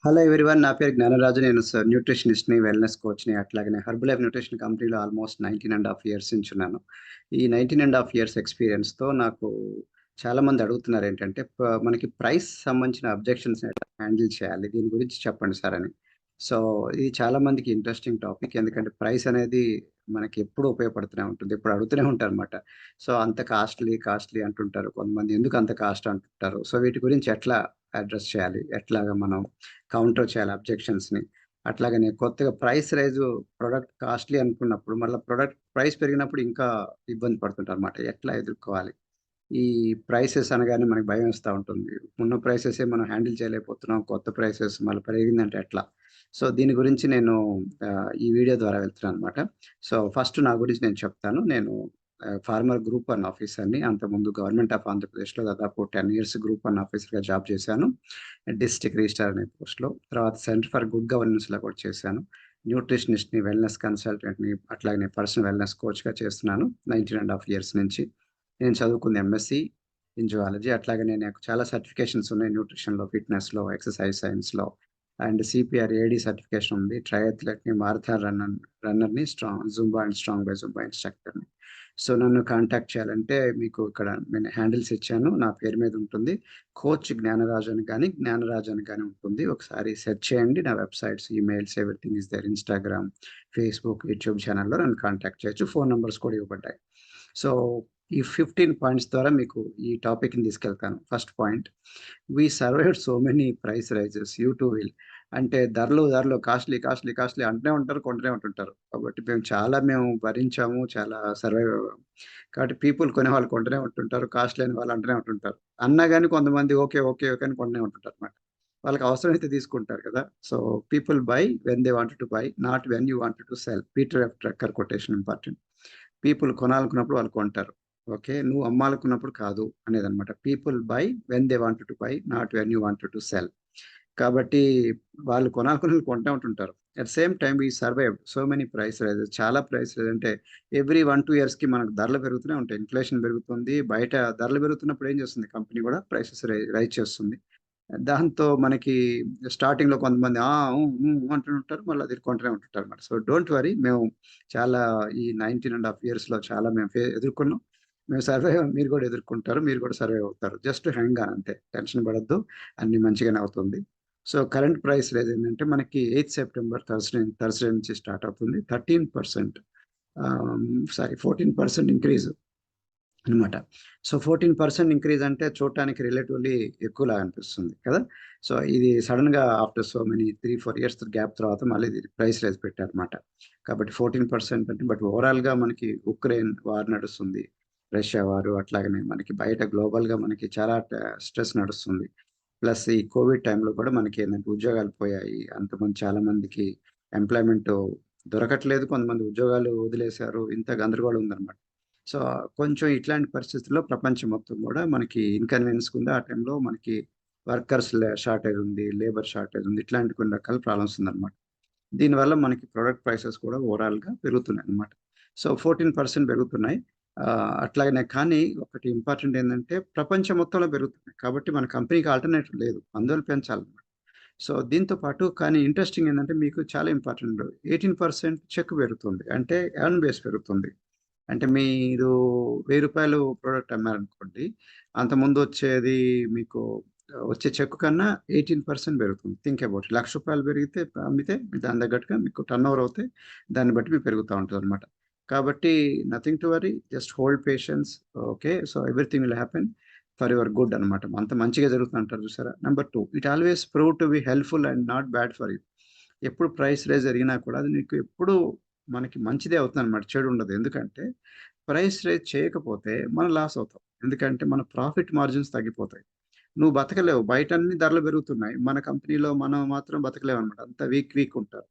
Hello everyone. నా పేరు జ్ఞానరాజు. నేను న్యూట్రిషనిస్ట్‌ని, వెల్‌నెస్ కోచ్‌ని, అట్లాగనే హెర్బల్ లైఫ్ న్యూట్రిషన్ కంపెనీలో ఆల్మోస్ట్ 19 ½ ఇయర్స్ నుంచున్నాను. ఈ 19 ½ ఇయర్స్ ఎక్స్‌పీరియన్స్‌తో నాకు చాలామంది అడుగుతున్నారేంటంటే, మనకి ప్రైస్ సంబంధించిన అబ్జెక్షన్స్‌ని ఎట్లా హ్యాండిల్ చేయాలి? దీని గురించి చెప్పండి సార్ అని. సో, ఇది చాలా మందికి ఇంట్రెస్టింగ్ టాపిక్. ఎందుకంటే ప్రైస్ అనేది మనకి ఎప్పుడూ ఉపయోగపడుతూనే ఉంటుంది. ఎప్పుడు అడుగుతూనే ఉంటారనమాట. సో, అంత కాస్ట్‌లీ, కాస్ట్‌లీ అంటుంటారు. కొంతమంది ఎందుకు అంత కాస్ట్ అంటుంటారు. సో, వీటి గురించి ఎట్లా అడ్రెస్ చేయాలి? ఎట్లాగా మనం కౌంటర్ చేయాలి అబ్జెక్షన్స్‌ని. అట్లాగనే కొత్తగా ప్రైస్ రైజు ప్రొడక్ట్ కాస్ట్‌లీ అనుకున్నప్పుడు, మళ్ళా ప్రొడక్ట్ ప్రైస్ పెరిగినప్పుడు ఇంకా ఇబ్బంది పడుతుంటారనమాట. ఎట్లా ఎదుర్కోవాలి? ఈ ప్రైసెస్ అనగానే మనకు భయమేస్తా ఉంటుంది. ఉన్న ప్రైసెసే మనం హ్యాండిల్ చేయలేకపోతున్నాం. కొత్త ప్రైసెస్ మళ్ళీ పెరిగిందంటే ఎట్లా? సో, దీని గురించి నేను ఈ వీడియో ద్వారా వెళ్తున్నాననమాట. సో, ఫస్ట్ నా గురించి నేను చెప్తాను. నేను ఫార్మర్ గ్రూప్ 1 ఆఫీసర్‌ని. అంతకుముందు గవర్నమెంట్ ఆఫ్ ఆంధ్రప్రదేశ్‌లో దాదాపు 10 ఇయర్స్ గ్రూప్ 1 ఆఫీసర్‌గా జాబ్ చేశాను. డిస్ట్రిక్ట్ రిజిస్ట్రార్ అనే పోస్ట్‌లో. తర్వాత సెంటర్ ఫర్ గుడ్ గవర్నెన్స్‌లో కూడా చేశాను. న్యూట్రిషనిస్ట్‌ని, వెల్‌నెస్ కన్సల్టెంట్‌ని, అట్లాగనే పర్సనల్ వెల్‌నెస్ కోచ్‌గా చేస్తున్నాను 19 ½ ఇయర్స్ నుంచి. నేను చదువుకుంది ఎంఎస్‌సి ఇన్ జువాలజీ. అట్లాగనే నాకు చాలా సర్టిఫికేషన్స్ ఉన్నాయి న్యూట్రిషన్‌లో, ఫిట్‌నెస్‌లో, ఎక్సర్‌సైజ్ సైన్స్‌లో అండ్ సిపిఆర్ ఏడీ సర్టిఫికేషన్ ఉంది. ట్రయాథ్లెట్‌ని, మారథాన్ రన్నర్‌ని, Zumba and strong by Zumba ఇన్‌స్ట్రక్టర్‌ని. సో, నన్ను కాంటాక్ట్ చేయాలంటే మీకు ఇక్కడ నేను హ్యాండిల్స్ ఇచ్చాను. నా పేరు మీద ఉంటుంది. కోచ్ జ్ఞానరాజు అని గాని, జ్ఞానరాజు అని గాని ఉంటుంది. ఒకసారి సెర్చ్ చేయండి. నా websites, emails everything is there. Instagram, Facebook, YouTube ఛానెల్‌లో నన్ను కాంటాక్ట్ చేయొచ్చు. ఫోను నంబర్స్ కూడా ఇవ్వబడ్డాయి. సో, ఈ 15 పాయింట్స్ ద్వారా మీకు ఈ టాపిక్‌ని తీసుకెళ్తాను. First point, we survived so many price rises. You too will. అంటే ధరలు కాస్ట్‌లీ, కాస్ట్‌లీ, కాస్ట్‌లీ అంటూనే ఉంటారు. కొంటూనే ఉంటుంటారు. కాబట్టి మేము భరించాము. చాలా సర్వైవ్ అవ్వాము. కాబట్టి పీపుల్ కొనేవాళ్ళు కొంటూనే ఉంటుంటారు. కాస్ట్ లేని వాళ్ళు అంటూనే ఉంటుంటారు. అన్నా గాని కొంతమంది ఓకే, ఓకే, ఓకే అని కొంటూనే ఉంటుంటారన్నమాట. వాళ్ళకి అవసరమైతే తీసుకుంటారు కదా! So, people buy when they wanted to buy, not when you wanted to sell. Peter F Drucker quotation important. People కొనాలనుకున్నప్పుడు వాళ్ళు కొంటారు. ఓకే. నువ్వు అమ్మాలనుకున్నప్పుడు కాదు అనేదన్నమాట. People buy when they wanted to buy, not when you wanted to sell. కాబట్టి వాళ్ళు కొనాలనుకున్నోళ్ళు కొంటా ఉంటుంటారు. At same time we survived so many price rises. చాలా ప్రైస్ రైజ్ అంటే ఎవ్రీ 1, 2 ఇయర్స్‌కి మనకు ధరలు పెరుగుతూనే ఉంటాయి. ఇన్‌ఫ్లేషన్ పెరుగుతుంది. బయట ధరలు పెరుగుతున్నప్పుడు ఏం చేస్తుంది కంపెనీ కూడా ప్రైసెస్ రైజ్ చేస్తుంది. దాంతో మనకి స్టార్టింగ్‌లో కొంతమంది ఆ! హ్మ్. హ్మ్. అంటుంటారు. మళ్ళీ అది కొంటూనే ఉంటుంటారన్నమాట. So, don't worry. మేము చాలా ఈ 19 ½ ఇయర్స్‌లో చాలా మేము ఎదుర్కొన్నాం. మేము సర్వైవ్ అయ్యాం. మీరు కూడా ఎదుర్కొంటారు. మీరు కూడా సర్వైవ్ అవుతారు. జస్ట్ హ్యాంగ్ ఆన్ అంతే. టెన్షన్ పడొద్దు. అన్నీ మంచిగానే అవుతుంది. సో, కరెంట్ ప్రైస్ రైజ్ ఏంటంటే మనకి 8 సెప్టెంబర్ థర్స్‌డే నుంచి స్టార్ట్ అవుతుంది. 13% ఆహ్, సారీ 14% ఇంక్రీజ్ అనమాట. సో, 14% ఇంక్రీజ్ అంటే చూడటానికి రిలేటివ్‌లీ ఎక్కువలాగా అనిపిస్తుంది కదా! సో, ఇది సడెన్‌గా after so many 3, 4 years gap తర్వాత మళ్ళీ ఇది ప్రైస్ రైజ్ పెట్టారన్నమాట. కాబట్టి 14% అంటే బట్ ఓవరాల్‌గా మనకి ఉక్రెయిన్ వార్ నడుస్తుంది. రష్యా వారు అట్లాగనే మనకి బయట గ్లోబల్‌గా మనకి చాలా స్ట్రెస్ నడుస్తుంది. ప్లస్ ఈ కోవిడ్ టైంలో కూడా మనకేందంటే ఉద్యోగాలు పోయాయి. అంతమంది చాలా మందికి ఎంప్లాయ్‌మెంటు దొరకట్లేదు. కొంతమంది ఉద్యోగాలు వదిలేశారు. ఇంత గందరగోళం ఉందన్నమాట. సో, కొంచెం ఇట్లాంటి పరిస్థితుల్లో ప్రపంచం మొత్తం గూడా మనకి ఇన్‌కన్వీనియన్స్‌గా ఉంది. ఆ టైంలో మనకి వర్కర్స్ షార్టేజ్ ఉంది. లేబర్ షార్టేజ్ ఉంది. ఇట్లాంటి కొన్ని రకాల ప్రాబ్లమ్స్ ఉందన్నమాట. దీనివల్ల మనకి ప్రొడక్ట్ ప్రైసెస్ కూడా ఓవరాల్‌గా పెరుగుతున్నాయన్నమాట. సో, 14% పెరుగుతున్నాయి. అట్లాగనే కానీ ఒకటి ఇంపార్టెంట్ ఏందంటే ప్రపంచం మొత్తంలో పెరుగుతున్నాయి. కాబట్టి మన కంపెనీకి ఆల్టర్‌నేటివ్ లేదు. అందువల్ల పెంచాలన్నమాట. సో, దీంతో పాటు కానీ ఇంట్రెస్టింగ్ ఏందంటే మీకు చాలా ఇంపార్టెంట్ 18% చెక్ పెరుగుతుంది. అంటే ఎర్న్ బేస్ పెరుగుతుంది. అంటే మీరు రూ. 1000 ప్రొడక్ట్ అమ్మారనుకోండి. అంతకుముందు వచ్చేది మీకు వచ్చే చెక్కు కన్నా 18% పెరుగుతుంది. Think about it. రూ. 1,00,000 పెరిగితే అమ్మితే దాని తగ్గట్టుగా మీకు టర్నోవర్ అవుతే దాన్ని బట్టి మీకు పెరుగుతా ఉంటదనమాట. కాబట్టి nothing to worry. Just hold patience. Okay. So, everything will happen for your good అనమాట. అంత మంచిగా జరుగుతుందంటారు చూసారా? Number 2, it always prove to be helpful and not bad for you. ఎప్పుడు ప్రైస్ రైజ్ జరిగినా కూడా అది నీకు ఎప్పుడు మనకి మంచిదే అవుతుందనమాట. చెడు ఉండదు. ఎందుకంటే ప్రైస్ రైజ్ చేయకపోతే మనం లాస్ అవుతాం. ఎందుకంటే మన ప్రాఫిట్ మార్జిన్స్ తగ్గిపోతాయి. నువ్వు బతకలేవు. బయట అన్ని ధరలు పెరుగుతున్నాయి. మన కంపెనీలో మనం మాత్రం బతకలేమనమాట. అంతా వీక్ ఉంటారు.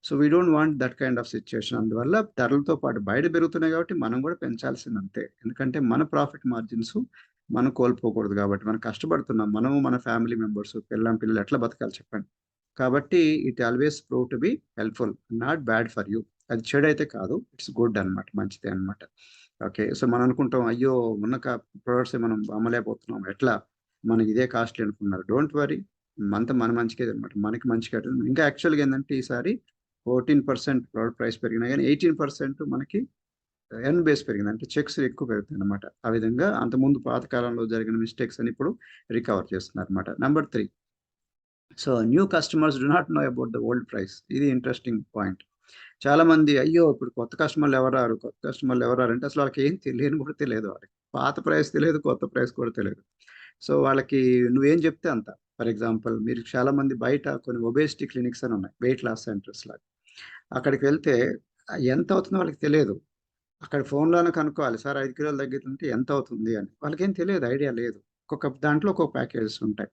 So, we don't want that kind of situation. అందువల్ల ధరలతో పాటు బయట పెరుగుతున్నాయి కాబట్టి మనం కూడా పెంచాల్సింది అంతే. ఎందుకంటే మన ప్రాఫిట్ మార్జిన్స్ మనం కోల్పోకూడదు కాబట్టి. మనం కష్టపడుతున్నాం. మనము, మన ఫ్యామిలీ మెంబర్స్, పెళ్ళాం, పిల్లలు ఎట్లా బతకాలి చెప్పండి. కాబట్టి it always prove to be helpful. Not bad for you. అది చెడైతే కాదు. ఇట్స్ గుడ్ అన్నమాట. మంచిదే అన్నమాట. ఓకే. సో, మనం అనుకుంటాం అయ్యో! ఉన్న ప్రొడక్ట్సే మనం అమ్మలేకపోతున్నాం. ఎట్లా? మనకి ఇదే కాస్ట్‌లీ అనుకున్నారు. Don't worry. మన మంచికే అనమాట. మనకి మంచిగా ఇంకా యాక్చువల్‌గా ఏందంటే ఈసారి 14% ప్రోడక్ట్ ప్రైస్ పెరిగినా గానీ 18% మనకి ఎర్న్ బేస్ పెరిగింది. అంటే చెక్స్ ఎక్కువ పెరుగుతాయన్నమాట. ఆ విధంగా అంతకుముందు పాత కాలంలో జరిగిన మిస్టేక్స్ అని ఇప్పుడు రికవర్ చేస్తున్నారన్నమాట. Number 3, so new customers do not know about the old price. ఇది ఇంట్రెస్టింగ్ పాయింట్. చాలామంది అయ్యో! ఇప్పుడు కొత్త కస్టమర్లు ఎవరు రారు, కొత్త కస్టమర్లు ఎవరు రారు అంటే అసలు వాళ్ళకేం తెలియని కూడా తెలియదు వాళ్ళకి. పాత ప్రైస్ తెలియదు, కొత్త ప్రైస్ కూడా తెలియదు. సో వాళ్ళకి నువ్వేం చెప్తే అంత. ఫర్ ఎగ్జాంపుల్ మీరు చాలామంది బయట కొన్ని ఒబేసిటీ క్లినిక్స్ అని ఉన్నాయి. వెయిట్ లాస్ సెంటర్స్ లాగా. అక్కడికి వెళ్తే ఎంత అవుతుందో వాళ్ళకి తెలియదు. అక్కడ ఫోన్‌లోనే కనుక్కోవాలి. సార్ 5 కిలోలు తగ్గుతుంటే ఎంతవుతుంది అని. వాళ్ళకేం తెలియదు. ఐడియా లేదు. ఒక్కొక్క దాంట్లో ఒక్కొక్క ప్యాకేజెస్ ఉంటాయి.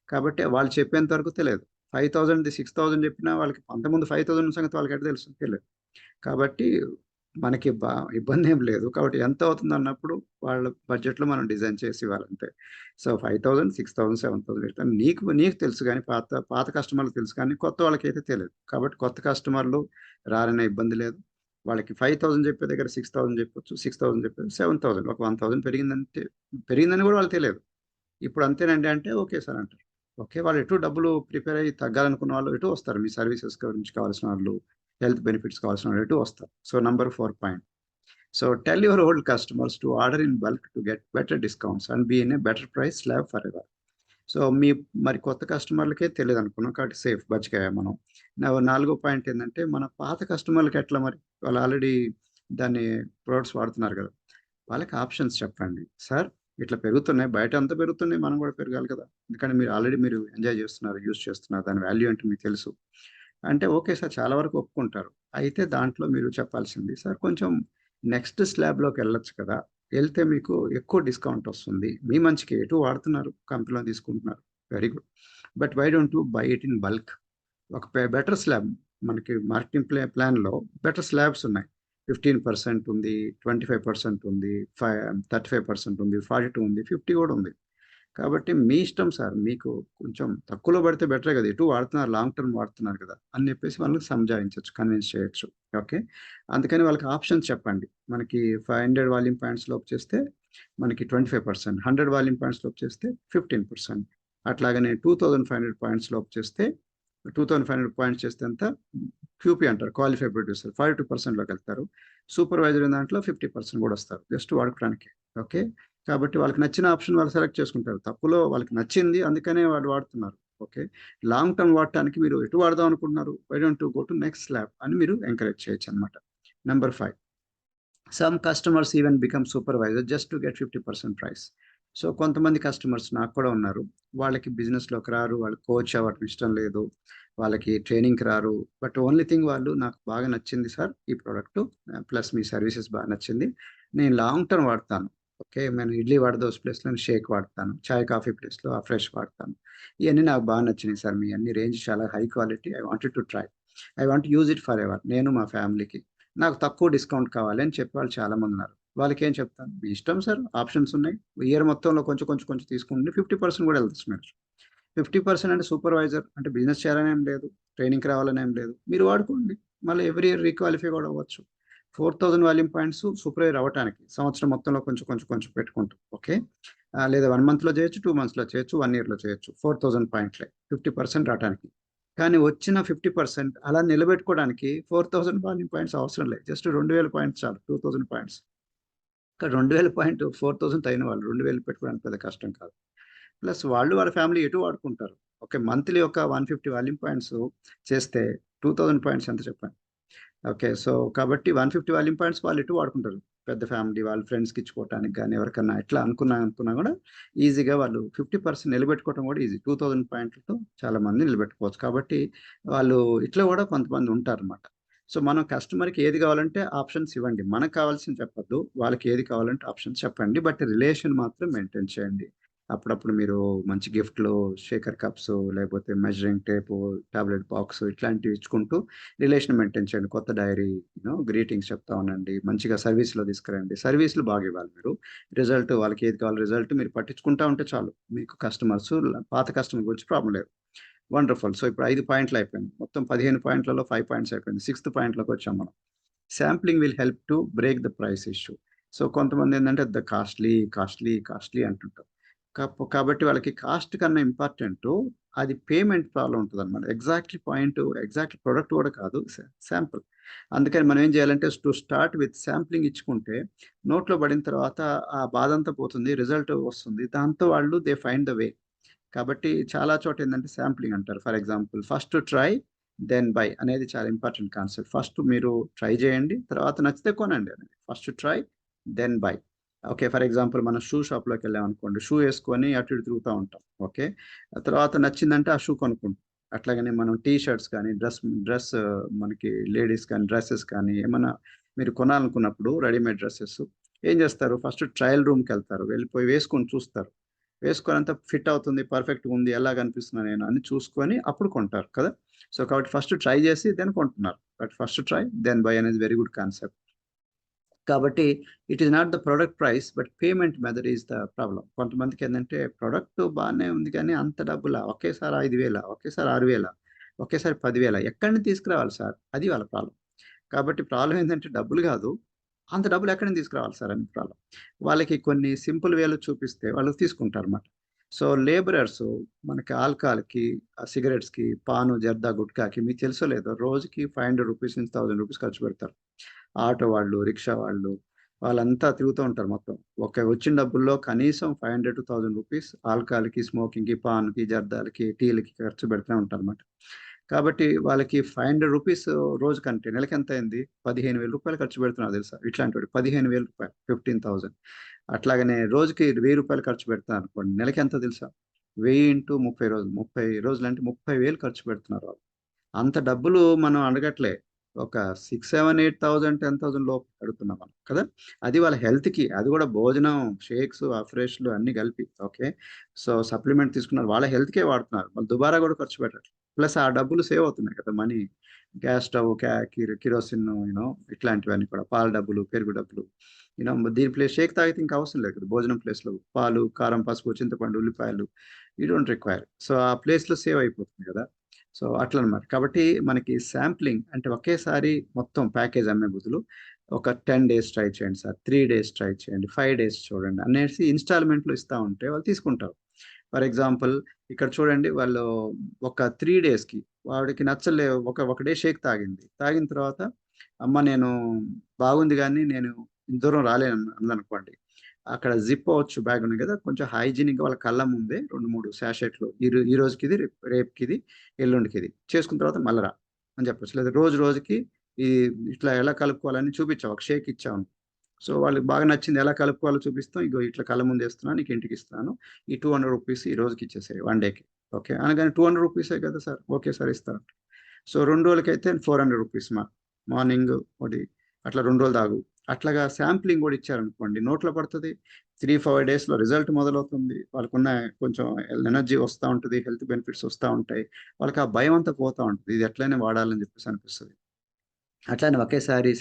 కాబట్టి వాళ్ళు చెప్పేంత వరకు తెలియదు. 5000ది 6000 చెప్పినా వాళ్ళకి అంతకుముందు 5000 సంగతి వాళ్ళకెట్ట తెలుసు? తెలియదు. కాబట్టి మనకి ఇబ్బందేం లేదు. కాబట్టి ఎంతవుతుందన్నప్పుడు వాళ్ళ బడ్జెట్‌లో మనం డిజైన్ చేసి ఇవ్వాలంతే. సో 5000, 6000, 7000 పెడతాను. నీకు తెలుసు గానీ పాత కస్టమర్‌లకు తెలుసు కానీ కొత్త వాళ్ళకైతే తెలీదు. కాబట్టి కొత్త కస్టమర్‌లు రారనే ఇబ్బంది లేదు. వాళ్ళకి 5000 చెప్పే దగ్గర 6000 చెప్పొచ్చు. 6000 చెప్పేది 7000 ఒక 1000 పెరిగిందంటే పెరిగిందని కూడా వాళ్ళకి తెలియదు. ఇప్పుడు అంతేనండి అంటే ఓకే సార్ అంటారు. ఓకే. వాళ్ళు ఎటు డబ్బులు ప్రిపేర్ అయ్యి తగ్గాలనుకున్న వాళ్ళు ఎటు వస్తారు. మీ సర్వీసెస్ గురించి కావాల్సిన వాళ్ళు, హెల్త్ బెనిఫిట్స్ కావాల్సిన వాళ్ళు ఎటు వస్తారు. So number 4 point. So tell your old customers to order in bulk to get better discounts and be in a better price slab forever. So మరి కొత్త కస్టమర్లకే తెలీదనుకున్నాం. కాబట్టి సేఫ్ బతికాయా మనం. నాలుగో పాయింట్ ఏందంటే మన పాత కస్టమర్లకి ఎట్లా మరి? వాళ్ళు ఆల్రెడీ దాన్ని ప్రొడక్ట్స్ వాడుతున్నారు గదా! వాళ్ళకి ఆప్షన్స్ చెప్పండి. సార్ ఇట్లా పెరుగుతున్నాయి. బయట అంతా పెరుగుతున్నాయి. మనం కూడా పెరగాలి కదా! ఎందుకంటే మీరు ఎంజాయ్ చేస్తున్నారు, యూజ్ చేస్తున్నారు. దాని వాల్యూ ఏంటో మీకు తెలుసు. అంటే ఓకే సార్ చాలా వరకు ఒప్పుకుంటారు. అయితే దాంట్లో మీరు చెప్పాల్సింది సార్ కొంచెం నెక్స్ట్ స్లాబ్‌లోకెళ్ళొచ్చు కదా! ఎళ్తే మీకు ఎక్కువ డిస్కౌంట్ వస్తుంది. మీ మంచికే ఎటు వాడుతున్నారు, కంపెనీలో తీసుకుంటున్నారు. Very good. But why don't you buy it in bulk? ఒక బెటర్ స్లాబ్ మనకి మార్కెటింగ్ ప్లాన్‌లో బెటర్ స్లాబ్స్ ఉన్నాయి. 15% ఉంది, 25% ఉంది, 35% ఉంది, 42 ఉంది, 50 కూడా ఉంది. కాబట్టి మీ ఇష్టం సార్. మీకు కొంచెం తక్కువలో పడితే బెటరే కదా! ఎటు వాడుతున్నారు, లాంగ్ టర్మ్ వాడుతున్నారు కదా! అని చెప్పేసి వాళ్ళకి సంజాయించొచ్చు, కన్విన్స్ చేయొచ్చు. ఓకే. అందుకని వాళ్ళకి ఆప్షన్స్ చెప్పండి. మనకి 500 వాల్యూమ్ పాయింట్స్ లోపు చేస్తే మనకి 25%, 100 వాల్యూమ్ పాయింట్స్ లోపు చేస్తే 15%, అట్లాగనే 2500 పాయింట్స్ లోపు చేస్తే 2500 పాయింట్స్ చేస్తే ఎంత? క్యూపీ అంటారు. Qualified producer 42%లోకెళ్తారు. సూపర్వైజర్ దాంట్లో 50% కూడా వస్తారు. జస్ట్ వాడుకోవడానికి. ఓకే. కాబట్టి వాళ్ళకి నచ్చిన ఆప్షన్ వాళ్ళు సెలెక్ట్ చేసుకుంటారు. తక్కువలో వాళ్ళకి నచ్చింది అందుకనే వాళ్ళు వాడుతున్నారు. ఓకే. లాంగ్ టర్మ్ వాడటానికి మీరు ఎటు వాడదాం అనుకుంటున్నారు? Why don't you go to next slab అని మీరు ఎంకరేజ్ చేయొచ్చనమాట. Number 5, some customers even become supervisor just to get 50% price. So కొంతమంది కస్టమర్స్ నాకు కూడా ఉన్నారు. వాళ్ళకి బిజినెస్‌లోకి రారు. వాళ్ళు కోచ్ అవ్వటం ఇష్టం లేదు. వాళ్ళకి ట్రైనింగ్‌కి రారు. బట్ ఓన్లీ థింగ్ వాళ్ళు నాకు బాగా నచ్చింది సార్ ఈ ప్రొడక్టు. ప్లస్ మీ సర్వీసెస్ బాగా నచ్చింది. నేను లాంగ్ టర్మ్ వాడతాను. ఓకే. నేను ఇడ్లీ, వడ, దోస ప్లేస్‌లో నేను షేక్ వాడతాను. చాయ్, కాఫీ ప్లేస్‌లో ఫ్రెష్ వాడతాను. ఇయన్నీ నాకు బాగా నచ్చినాయి సార్. మీ అన్ని రేంజ్ చాలా high quality. I wanted to try. I want to use it for ever. నేను మా ఫ్యామిలీకి. నాకు తక్కువ డిస్కౌంట్ కావాలి అని చెప్పేవాళ్ళు చాలామందున్నారు. వాళ్ళకేం చెప్తాను, మీ ఇష్టం సార్ ఆప్షన్స్ ఉన్నాయి. ఇయర్ మొత్తంలో కొంచెం తీసుకుంటే 50% కూడా ఎళ్తచ్చు మీరు. 50% అంటే సూపర్వైజర్ అంటే బిజినెస్ చేయాలనేం లేదు. ట్రైనింగ్‌కి రావాలనేం లేదు. మీరు వాడుకోండి. మళ్ళీ ఎవ్రీ ఇయర్ రీక్వాలిఫై కూడా అవ్వచ్చు. 4000 వాల్యూమ్ పాయింట్స్ సూపర్వైజర్ అవ్వటానికి సంవత్సరం మొత్తంలో కొంచెం పెట్టుకుంటూ. ఓకే. లేదా 1 మంత్‌లో చేయొచ్చు, 2 మంత్స్‌లో చేయొచ్చు, 1 ఇయర్‌లో చేయొచ్చు. 4000 పాయింట్లే 50% రావటానికి. కానీ వచ్చిన 50% అలా నిలబెట్టుకోవడానికి 4000 వాల్యూమ్ పాయింట్స్ అవసరం లేదు. జస్ట్ 2000 పాయింట్స్ చాలు. 2000 పాయింట్స్. ఇక్కడ 2000 పాయింట్ 4000 అయిన వాళ్ళు 2000 పెట్టుకోవడానికి పెద్ద కష్టం కాదు. ప్లస్ వాళ్ళ ఫ్యామిలీ ఎటు వాడుకుంటారు. ఓకే. మంత్లీ ఒక 150 వాల్యూమ్ పాయింట్స్ చేస్తే 2000 పాయింట్స్ ఎంత చెప్పండి. ఓకే. సో, కాబట్టి 150 వాల్యూమ్ పాయింట్స్ వాళ్ళు ఎటు వాడుకుంటారు. పెద్ద ఫ్యామిలీ వాళ్ళ ఫ్రెండ్స్‌కి ఇచ్చుకోవటానికి గాని, ఎవరికన్నా ఎట్లా అనుకున్నా గూడా ఈజీగా వాళ్ళు 50% నిలబెట్టుకోవడం గూడా ఈజీ. 2000 పాయింట్లతో చాలా మంది నిలబెట్టుకోవచ్చు. కాబట్టి వాళ్ళు ఇట్లా గూడా కొంతమంది ఉంటారన్నమాట. సో, మనం కస్టమర్‌కి ఏది కావాలంటే ఆప్షన్స్ ఇవ్వండి. మనకు కావాల్సింది చెప్పొద్దు. వాళ్ళకి ఏది కావాలంటే ఆప్షన్స్ చెప్పండి. బట్ రిలేషన్ మాత్రం మెయింటైన్ చేయండి. అప్పుడప్పుడు మీరు మంచి గిఫ్ట్‌లు, షేకర్ కప్స్ లేకపోతే మెజరింగ్ టేపు, టాబ్లెట్ బాక్స్ ఇట్లాంటివి ఇచ్చుకుంటూ రిలేషన్ మెయింటైన్ చేయండి. కొత్త డైరీ, గ్రీటింగ్స్ చెప్తా ఉండండి. మంచిగా సర్వీస్‌లో తీసుకురండి. సర్వీస్‌లు బాగా ఇవ్వాలి మీరు. రిజల్ట్ వాళ్ళకి ఏది కావాలో రిజల్ట్ మీరు పట్టించుకుంటా ఉంటే చాలు. మీకు పాత కస్టమర్ గురించి ప్రాబ్లమ్ లేదు. వండర్‌ఫుల్. సో, ఇప్పుడు 5 పాయింట్లు అయిపోయింది. మొత్తం 15 పాయింట్లలో 5 పాయింట్స్ అయిపోయింది. సిక్స్త్ పాయింట్‌లోకొచ్చాం మనం. Sampling will help to break the price issue. So, కొంతమందేంటంటే కాస్ట్‌లీ అంటుంటారు. కాబట్టి వాళ్ళకి కాస్ట్ కన్నా ఇంపార్టెంటు అది పేమెంట్ ప్రాబ్లమ్ ఉంటదనమాట. ఎగ్జాక్ట్‌లీ ప్రొడక్ట్ కూడా కాదు. శాంపుల్. అందుకని మనం ఏం చేయాలంటే స్టార్ట్ విత్ శాంప్లింగ్ ఇచ్చుకుంటే నోట్లో పడిన తర్వాత ఆ బాధంతా పోతుంది. రిజల్ట్ వస్తుంది. దాంతో వాళ్ళు ఫైండ్ ద వే. కాబట్టి చాలా చోటేందంటే శాంప్లింగ్ అంటారు. For example first try, then buy అనేది చాలా ఇంపార్టెంట్ కాన్సెప్ట్. ఫస్ట్ మీరు ట్రై చేయండి. తర్వాత నచ్చితే కొనండి అనేది. First try, then buy. Okay. For example మనం షూ షాప్‌లోకెళ్ళామనుకోండి. షూ యేసుకొని అటు ఇటు తిరుగుతా ఉంటాం. ఓకే. ఆ తర్వాత నచ్చిందంటే ఆ షూ కొనుక్కుంటాం. అట్లాగనే మనం టీ షర్ట్స్ కానీ, డ్రెస్ మనకి లేడీస్ కానీ, డ్రెసెస్ కానీ ఏమన్నా మీరు కొనాలనుకున్నప్పుడు రెడీమేడ్ డ్రెసెస్ ఏం చేస్తారు? ఫస్ట్ ట్రయల్ రూమ్‌కెళ్తారు. వెళ్ళిపోయి వేసుకొని చూస్తారు. వేసుకొని అంతా ఫిట్ అవుతుంది, పర్ఫెక్ట్‌గా ఉంది, ఎలా కనిపిస్తున్నా నేను అని చూసుకొని అప్పుడు కొంటారు కదా! సో, కాబట్టి ఫస్ట్ ట్రై చేసి దెన్ కొంటున్నారు. But first try, then buy అనేది వెరీ గుడ్ కాన్సెప్ట్. కాబట్టి it is not the product price but payment method is the problem. కొంతమందికేందంటే ప్రొడక్ట్ బానే ఉంది కానీ అంత డబ్బులా? ఒకేసారి 5,000 ఒకేసారి 6,000 ఒకేసారి 10,000 ఎక్కడి నుంచి తీసుకురావాలి సార్? అది వాళ్ళ ప్రాబ్లమ్. కాబట్టి ప్రాబ్లమ్ ఏందంటే డబ్బులు గాదు. అంత డబ్బులు ఎక్కడి నుంచి తీసుకురావాలి సార్ అని ప్రాబ్లమ్. వాళ్ళకి కొన్ని సింపుల్ వేలో చూపిస్తే వాళ్ళు తీసుకుంటారన్నమాట. సో, లేబరర్సు మనకి ఆల్కహాల్‌కి, సిగరెట్స్‌కి, పాను, జర్దా, గుట్కాకి మీకు తెలుసో లేదో రోజుకి ₹500-1000 ఖర్చు పెడతారు. ఆటో వాళ్ళు, రిక్షా వాళ్ళు, వాళ్ళంతా తిరుగుతూ ఉంటారు మొత్తం. వచ్చిన డబ్బుల్లో కనీసం ₹500-1000 ఆల్కహాల్‌కి, స్మోకింగ్‌కి, పాన్‌కి, జర్దాలకి, టీలకి ఖర్చు పెడుతూనే ఉంటారన్నమాట. కాబట్టి వాళ్ళకి ₹500 రోజుకంటే నెలకెంతయింది? ₹15,000 ఖర్చు పెడుతున్నారు తెలుసా? ఇట్లాంటోడు ₹15,000 15,000 అట్లాగనే రోజుకి ₹1000 ఖర్చు పెడుతున్నారనుకోండి. నెలకెంత తెలుసా? 1000 ఇంటూ 30 రోజులు. 30 రోజులంటే 30,000 ఖర్చు పెడుతున్నారు వాళ్ళు. అంత డబ్బులు మనం అడగట్లే. ఒక 6, 7, 8,000, 10,000 లోపు అడుగుతున్నాం మనం కదా! అది వాళ్ళ హెల్త్‌కి. అది కూడా భోజనం, షేక్స్, అఫ్రెష్‌లు అన్నీ కలిపి. ఓకే. సో, సప్లిమెంట్ తీసుకున్నారు. వాళ్ళ హెల్త్‌కే వాడుతున్నారు. మళ్ళీ దుబారా కూడా ఖర్చు పెట్టట్లేదు. ప్లస్ ఆ డబ్బులు సేవ్ అవుతున్నాయి కదా! మనీ. గ్యాస్ స్టవ్, కిరోసిన్ ఇట్లాంటివన్నీ కూడా. పాల డబ్బులు, పెరుగు డబ్బులు. దీని ప్లేస్ షేక్ తాగితే ఇంకా అవసరం లేదు కదా! భోజనం ప్లేస్‌లో పాలు, కారం, పసుపు, చింతపండు, ఉల్లిపాయలు యూ డోంట్ రిక్వైర్. సో, ఆ ప్లేస్‌లో సేవ్ అయిపోతుంది కదా! సో, అట్లనమాట. కాబట్టి మనకి శాంప్లింగ్ అంటే ఒకేసారి మొత్తం ప్యాకేజ్ అమ్మే బదులు ఒక 10 డేస్ ట్రై చేయండి సార్. 3 డేస్ ట్రై చేయండి. 5 డేస్ చూడండి అనేసి ఇన్‌స్టాల్‌మెంట్‌లో ఇస్తా ఉంటే వాళ్ళు తీసుకుంటారు. ఫర్ ఎగ్జాంపుల్ ఇక్కడ చూడండి వాళ్ళు ఒక 3 డేస్‌కి వాడికి నచ్చలే ఒక డే షేక్ తాగింది. తాగిన తర్వాత అమ్మ నేను బాగుంది గానీ నేను ఇంత దూరం రాలేను అందనుకోండి. అక్కడ జిప్ పౌచ్ బ్యాగ్ ఉంది కదా! కొంచెం హైజీనిక్‌గా వాళ్ళ కళ్ళ ముందే 2, 3 సాషెట్లు ఈ రోజుకిది, రేపుకిది, ఎల్లుండికిది. చేసుకున్న తర్వాత మళ్ళా రా అని చెప్పొచ్చు. లేదా రోజు రోజుకి ఈ ఇట్లా ఎలా కలుపుకోవాలని చూపించాం. ఒక షేక్ ఇచ్చాం. సో, వాళ్ళకి బాగా నచ్చింది ఎలా కలుపుకోవాలో చూపిస్తాం. ఇగో ఇట్లా కళ్ళ ముందేస్తున్నాను. నీకు ఇంటికిస్తున్నాను. ఈ ₹200 ఈ రోజుకి ఇచ్చేసేయి 1 డేకి. ఓకే. అనగానే ₹200 కదా సార్! ఓకే సార్ ఇస్తాను. సో, 2 రోజులకైతే ₹400 మార్నింగ్ ఒకటి అట్లా 2 రోజులు తాగు. అట్లాగా శాంప్లింగ్ గూడా ఇచ్చారనుకోండి నోట్లో పడతది. 3, 4 డేస్‌లో రిజల్ట్ మొదలవుతుంది. వాళ్ళకున్న కొంచెం ఎనర్జీ వస్తా ఉంటది. హెల్త్ బెనిఫిట్స్ వస్తా ఉంటాయి. వాళ్ళకి ఆ భయమంతా పోతా ఉంటది. ఇది ఎట్లైనా వాడాలని చెప్పేసి అనిపిస్తది. అట్లానే ఒకేసారి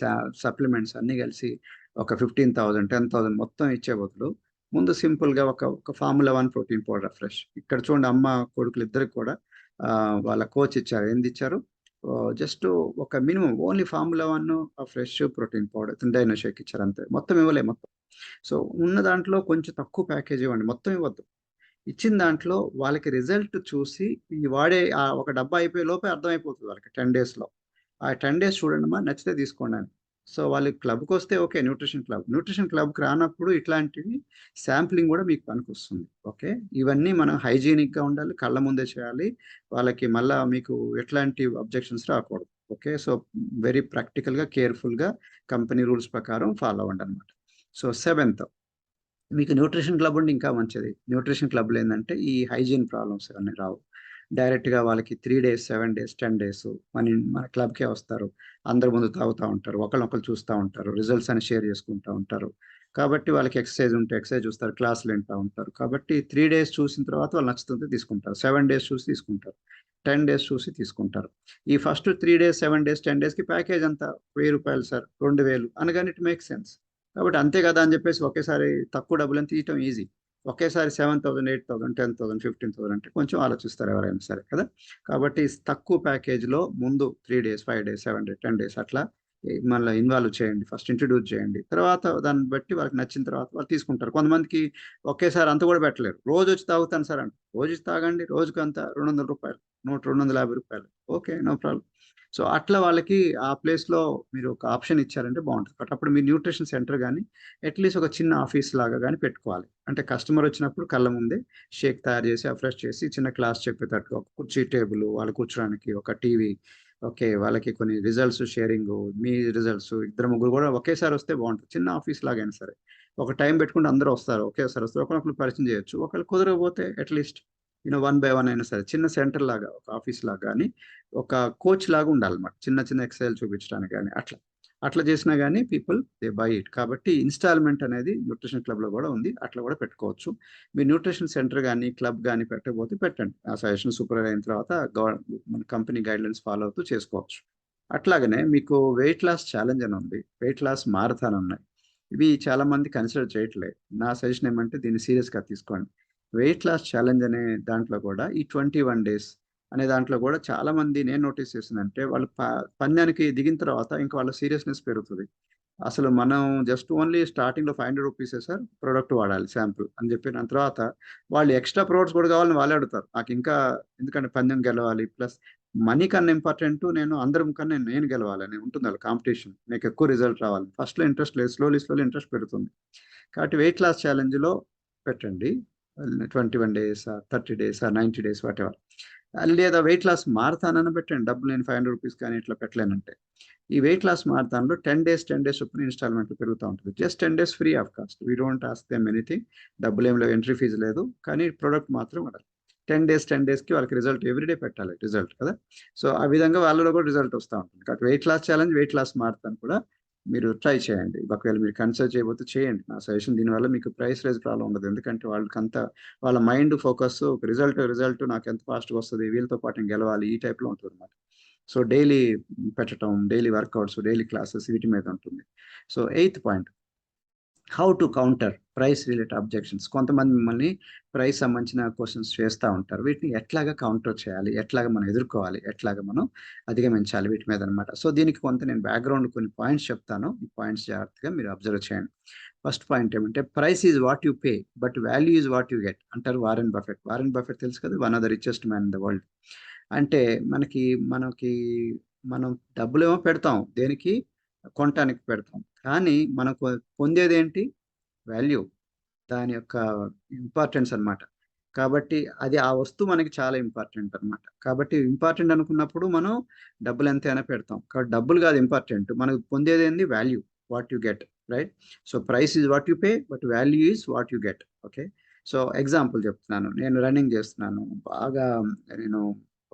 సప్లిమెంట్స్ అన్నీ కలిసి ఒక 15,000, 10,000 మొత్తం ఇచ్చే బదులు ముందు సింపుల్‌గా ఒక ఫార్ములా 1 ప్రోటీన్ పౌడర్ ఫ్రెష్. ఇక్కడ చూడండి అమ్మ, కొడుకులిద్దరికి కూడా వాళ్ళ కోచ్ ఇచ్చారు. ఏందిచ్చారు? జస్ట్ ఒక minimum only formula 1 fresh protein powder, dino shake ఇచ్చారు అంతే. మొత్తం ఇవ్వలే మొత్తం. సో, ఉన్న దాంట్లో కొంచెం తక్కువ ప్యాకేజ్ ఇవ్వండి. మొత్తం ఇవ్వద్దు. ఇచ్చిన దాంట్లో వాళ్ళకి రిజల్ట్ చూసి ఈ వాడే ఒక డబ్బా అయిపోయే లోపే అర్థమైపోతది వాళ్ళకి 10 డేస్‌లో. ఆ 10 డేస్ చూడండమ్మా నచ్చితే తీసుకోండని. సో, వాళ్ళు క్లబ్‌కొస్తే ఓకే. Nutrition club. న్యూట్రిషన్ క్లబ్‌కి రానప్పుడు ఇట్లాంటివి శాంప్లింగ్ గూడా మీకు పనికొస్తుంది. ఓకే. ఇవన్నీ మనం హైజీనిక్‌గా ఉండాలి. కళ్ళ ముందే చేయాలి. వాళ్ళకి మళ్ళా మీకు ఎట్లాంటి అబ్జెక్షన్స్ రాకూడదు. ఓకే. సో, వెరీ ప్రాక్టికల్‌గా, కేర్‌ఫుల్‌గా కంపెనీ రూల్స్ ప్రకారం ఫాలో అవ్వండనమాట. సో, సెవెంత్ మీకు న్యూట్రిషన్ క్లబ్ ఉంటే ఇంకా మంచిది. న్యూట్రిషన్ క్లబ్‌లో ఏందంటే, ఈ హైజీన్ ప్రాబ్లమ్స్ ఇవన్నీ రావు. డైరెక్ట్‌గా వాళ్ళకి 3 డేస్, 7 డేస్, 10 డేస్ మన క్లబ్‌కే వస్తారు. అందరి ముందు తాగుతా ఉంటారు. ఒకళ్ళనొకళ్ళు చూస్తా ఉంటారు. రిజల్ట్స్ అని షేర్ చేసుకుంటా ఉంటారు. కాబట్టి వాళ్ళకి ఎక్సర్‌సైజ్ ఉంటే ఎక్సర్‌సైజ్ చూస్తారు. క్లాసులు వింటా ఉంటారు. కాబట్టి 3 డేస్ చూసిన తర్వాత వాళ్ళు నచ్చుతుంది తీసుకుంటారు. 7 డేస్ చూసి తీసుకుంటారు. 10 డేస్ చూసి తీసుకుంటారు. ఈ ఫస్ట్ 3 డేస్, 7 డేస్, 10 డేస్‌కి ప్యాకేజ్ ఎంత? ₹1000 సార్, 2000 అనగానే ఇట్ మేక్స్ సెన్స్. కాబట్టి అంతే కదా అని చెప్పేసి ఒకేసారి తక్కువ డబ్బులని తీయటం ఈజీ. ఒకేసారి 7,000, 8,000, 10,000, 15,000 అంటే కొంచెం ఆలోచిస్తారు ఎవరైనా సరే కదా! కాబట్టి తక్కువ ప్యాకేజ్‌లో ముందు 3 డేస్, 5 డేస్, 7 డేస్, 10 డేస్ అట్లా మళ్ళీ ఇన్వాల్వ్ చేయండి, ఫస్ట్ ఇంట్రడ్యూస్ చేయండి. తర్వాత దాన్ని బట్టి వాళ్ళకి నచ్చిన తర్వాత వాళ్ళు తీసుకుంటారు. కొంతమందికి ఒకేసారి అంత కూడా పెట్టలేరు. రోజు వచ్చి తాగుతాను సార్ అంటే, రోజు వచ్చి తాగండి, రోజుకి అంత ₹200, 250. Okay, no problem. సో అట్లా వాళ్ళకి ఆ ప్లేస్లో మీరు ఒక ఆప్షన్ ఇచ్చారంటే బాగుంటుంది. బట్ అప్పుడు మీ న్యూట్రిషన్ సెంటర్ కానీ అట్లీస్ట్ ఒక చిన్న ఆఫీస్ లాగా కానీ పెట్టుకోవాలి. అంటే కస్టమర్ వచ్చినప్పుడు కళ్ళ ముందే షేక్ తయారు చేసి ఫ్రెష్ చేసి చిన్న క్లాస్ చెప్పేటట్టు ఒక కుర్చీ, టేబుల్, వాళ్ళు కూర్చోడానికి ఒక టీవీ, ఓకే, వాళ్ళకి కొన్ని రిజల్ట్స్ షేరింగ్, మీ రిజల్ట్స్ ఇద్దరు ముగ్గురు కూడా ఒకేసారి వస్తే బాగుంటుంది. చిన్న ఆఫీస్ లాగైనా సరే ఒక టైం పెట్టుకుంటే అందరూ వస్తారు, ఒకేసారి వస్తారు, ఒకరినొకరు పరిచయం చేయొచ్చు. ఒకళ్ళు కుదరకపోతే అట్లీస్ట్ వన్ బై వన్ అయినా సరే చిన్న సెంటర్ లాగా ఒక ఆఫీస్ లాగా కానీ ఒక కోచ్ లాగా ఉండాలన్నమాట. చిన్న చిన్న ఎక్సైల్ చూపించడానికి కానీ అట్లా అట్లా చేసినా కానీ పీపుల్ దే బై ఇట్. కాబట్టి ఇన్స్టాల్మెంట్ అనేది న్యూట్రిషన్ క్లబ్లో కూడా ఉంది, అట్లా కూడా పెట్టుకోవచ్చు. మీ న్యూట్రిషన్ సెంటర్ కానీ క్లబ్ కానీ పెట్టకపోతే పెట్టండి. ఆ సజెషన్ సూపర్ అయిన తర్వాత మన కంపెనీ గైడ్లైన్స్ ఫాలో అవుతూ చేసుకోవచ్చు. అట్లాగనే మీకు వెయిట్ లాస్ ఛాలెంజ్ అని ఉంది, వెయిట్ లాస్ మారథాన్ ఉన్నాయి. ఇవి చాలా మంది కన్సిడర్ చేయట్లేదు. నా సజెషన్ ఏమంటే దీన్ని సీరియస్గా తీసుకోండి. వెయిట్ లాస్ ఛాలెంజ్ అనే దాంట్లో కూడా ఈ 21 days అనే దాంట్లో కూడా చాలా మంది నేను నోటీస్ చేసిందంటే వాళ్ళు పందానికి దిగిన తర్వాత ఇంకా వాళ్ళ సీరియస్నెస్ పెరుగుతుంది. అసలు మనం జస్ట్ ఓన్లీ స్టార్టింగ్లో ₹500 సార్ ప్రోడక్ట్ వాడాలి శాంపుల్ అని చెప్పి, దాని తర్వాత వాళ్ళు ఎక్స్ట్రా ప్రోడక్ట్స్ కూడా కావాలని వాళ్ళే అడుగుతారు. నాకు ఇంకా ఎందుకంటే పందెం గెలవాలి, ప్లస్ మనీ కన్నా ఇంపార్టెంట్ నేను అందరం కన్నా నేను గెలవాలని ఉంటుంది వాళ్ళ కాంపిటీషన్, నాకు ఎక్కువ రిజల్ట్ రావాలి. ఫస్ట్లో ఇంట్రెస్ట్ లేదు, స్లోలీ ఇంట్రెస్ట్ పెడుతుంది. కాబట్టి వెయిట్ లాస్ ఛాలెంజ్లో పెట్టండి. 21 days, 30 days, 90 days, what ever. లేదా వెయిట్ లాస్ మారతానని పెట్టండి. డబ్బులు నేను ₹500 కానీ ఇట్లా పెట్టలేనంటే ఈ వెయిట్ లాస్ మారతాన్లో 10 days చొప్పున ఇన్స్టాల్మెంట్లు పెరుగుతూ ఉంటుంది. Just 10 days free of cost. We don't ask them anything. డబ్బులు ఏం లేవు, ఎంట్రీ ఫీజు లేదు, కానీ ప్రోడక్ట్ మాత్రం వాడాలి. 10 daysకి వాళ్ళకి రిజల్ట్ ఎవ్రీడే పెట్టాలి, రిజల్ట్ కదా. సో ఆ విధంగా వాళ్ళలో కూడా రిజల్ట్ వస్తూ ఉంటుంది. కాబట్టి weight loss challenge, weight loss marathon కూడా మీరు ట్రై చేయండి. ఒకవేళ మీరు కన్సిడర్ చేయబోతే చేయండి. నా సజెషన్ దీనివల్ల మీకు ప్రైస్ రైజ్ ప్రాబ్లం ఉండదు. ఎందుకంటే వాళ్ళకంతా వాళ్ళ మైండ్ ఫోకస్ ఒక రిజల్ట్ నాకు ఎంత ఫాస్ట్గా వస్తుంది, వీళ్ళతో పాటు నేను గెలవాలి, ఈ టైప్లో ఉంటుంది అనమాట. సో డైలీ పెట్టడం, డైలీ వర్కౌట్స్, డైలీ క్లాసెస్ వీటి మీద ఉంటుంది. So 8th point, how to counter price related objections. కొంతమంది మిమ్మల్ని ప్రైస్ సంబంధించిన క్వశ్చన్స్ చేస్తూ ఉంటారు. వీటిని ఎట్లాగా కౌంటర్ చేయాలి, ఎట్లాగా మనం ఎదుర్కోవాలి, ఎట్లాగా మనం అధిగమించాలి వీటి మీద అనమాట. సో దీనికి కొంత నేను బ్యాక్గ్రౌండ్ కొన్ని పాయింట్స్ చెప్తాను. ఈ పాయింట్స్ జాగ్రత్తగా మీరు అబ్జర్వ్ చేయండి. ఫస్ట్ పాయింట్ ఏమంటే price is what you pay but value is what you get అంటారు వారెన్ బఫెట్. వారెన్ బఫెట్ తెలుసు కదా, one of the richest man in the world. అంటే మనకి మనం డబ్బులేమో పెడతాం, దేనికి, కొనటానికి పెడతాం, కానీ మనకు పొందేది ఏంటి, వాల్యూ, దాని యొక్క ఇంపార్టెన్స్ అనమాట. కాబట్టి అది ఆ వస్తువు మనకి చాలా ఇంపార్టెంట్ అనమాట. కాబట్టి ఇంపార్టెంట్ అనుకున్నప్పుడు మనం డబ్బులు ఎంతైనా పెడతాం. కాబట్టి డబ్బులు కాదు ఇంపార్టెంట్, మనకు పొందేది ఏంది, value, what you get, right. So price is what you pay but value is what you get. Okay. So example చెప్తున్నాను. నేను రన్నింగ్ చేస్తున్నాను బాగా. నేను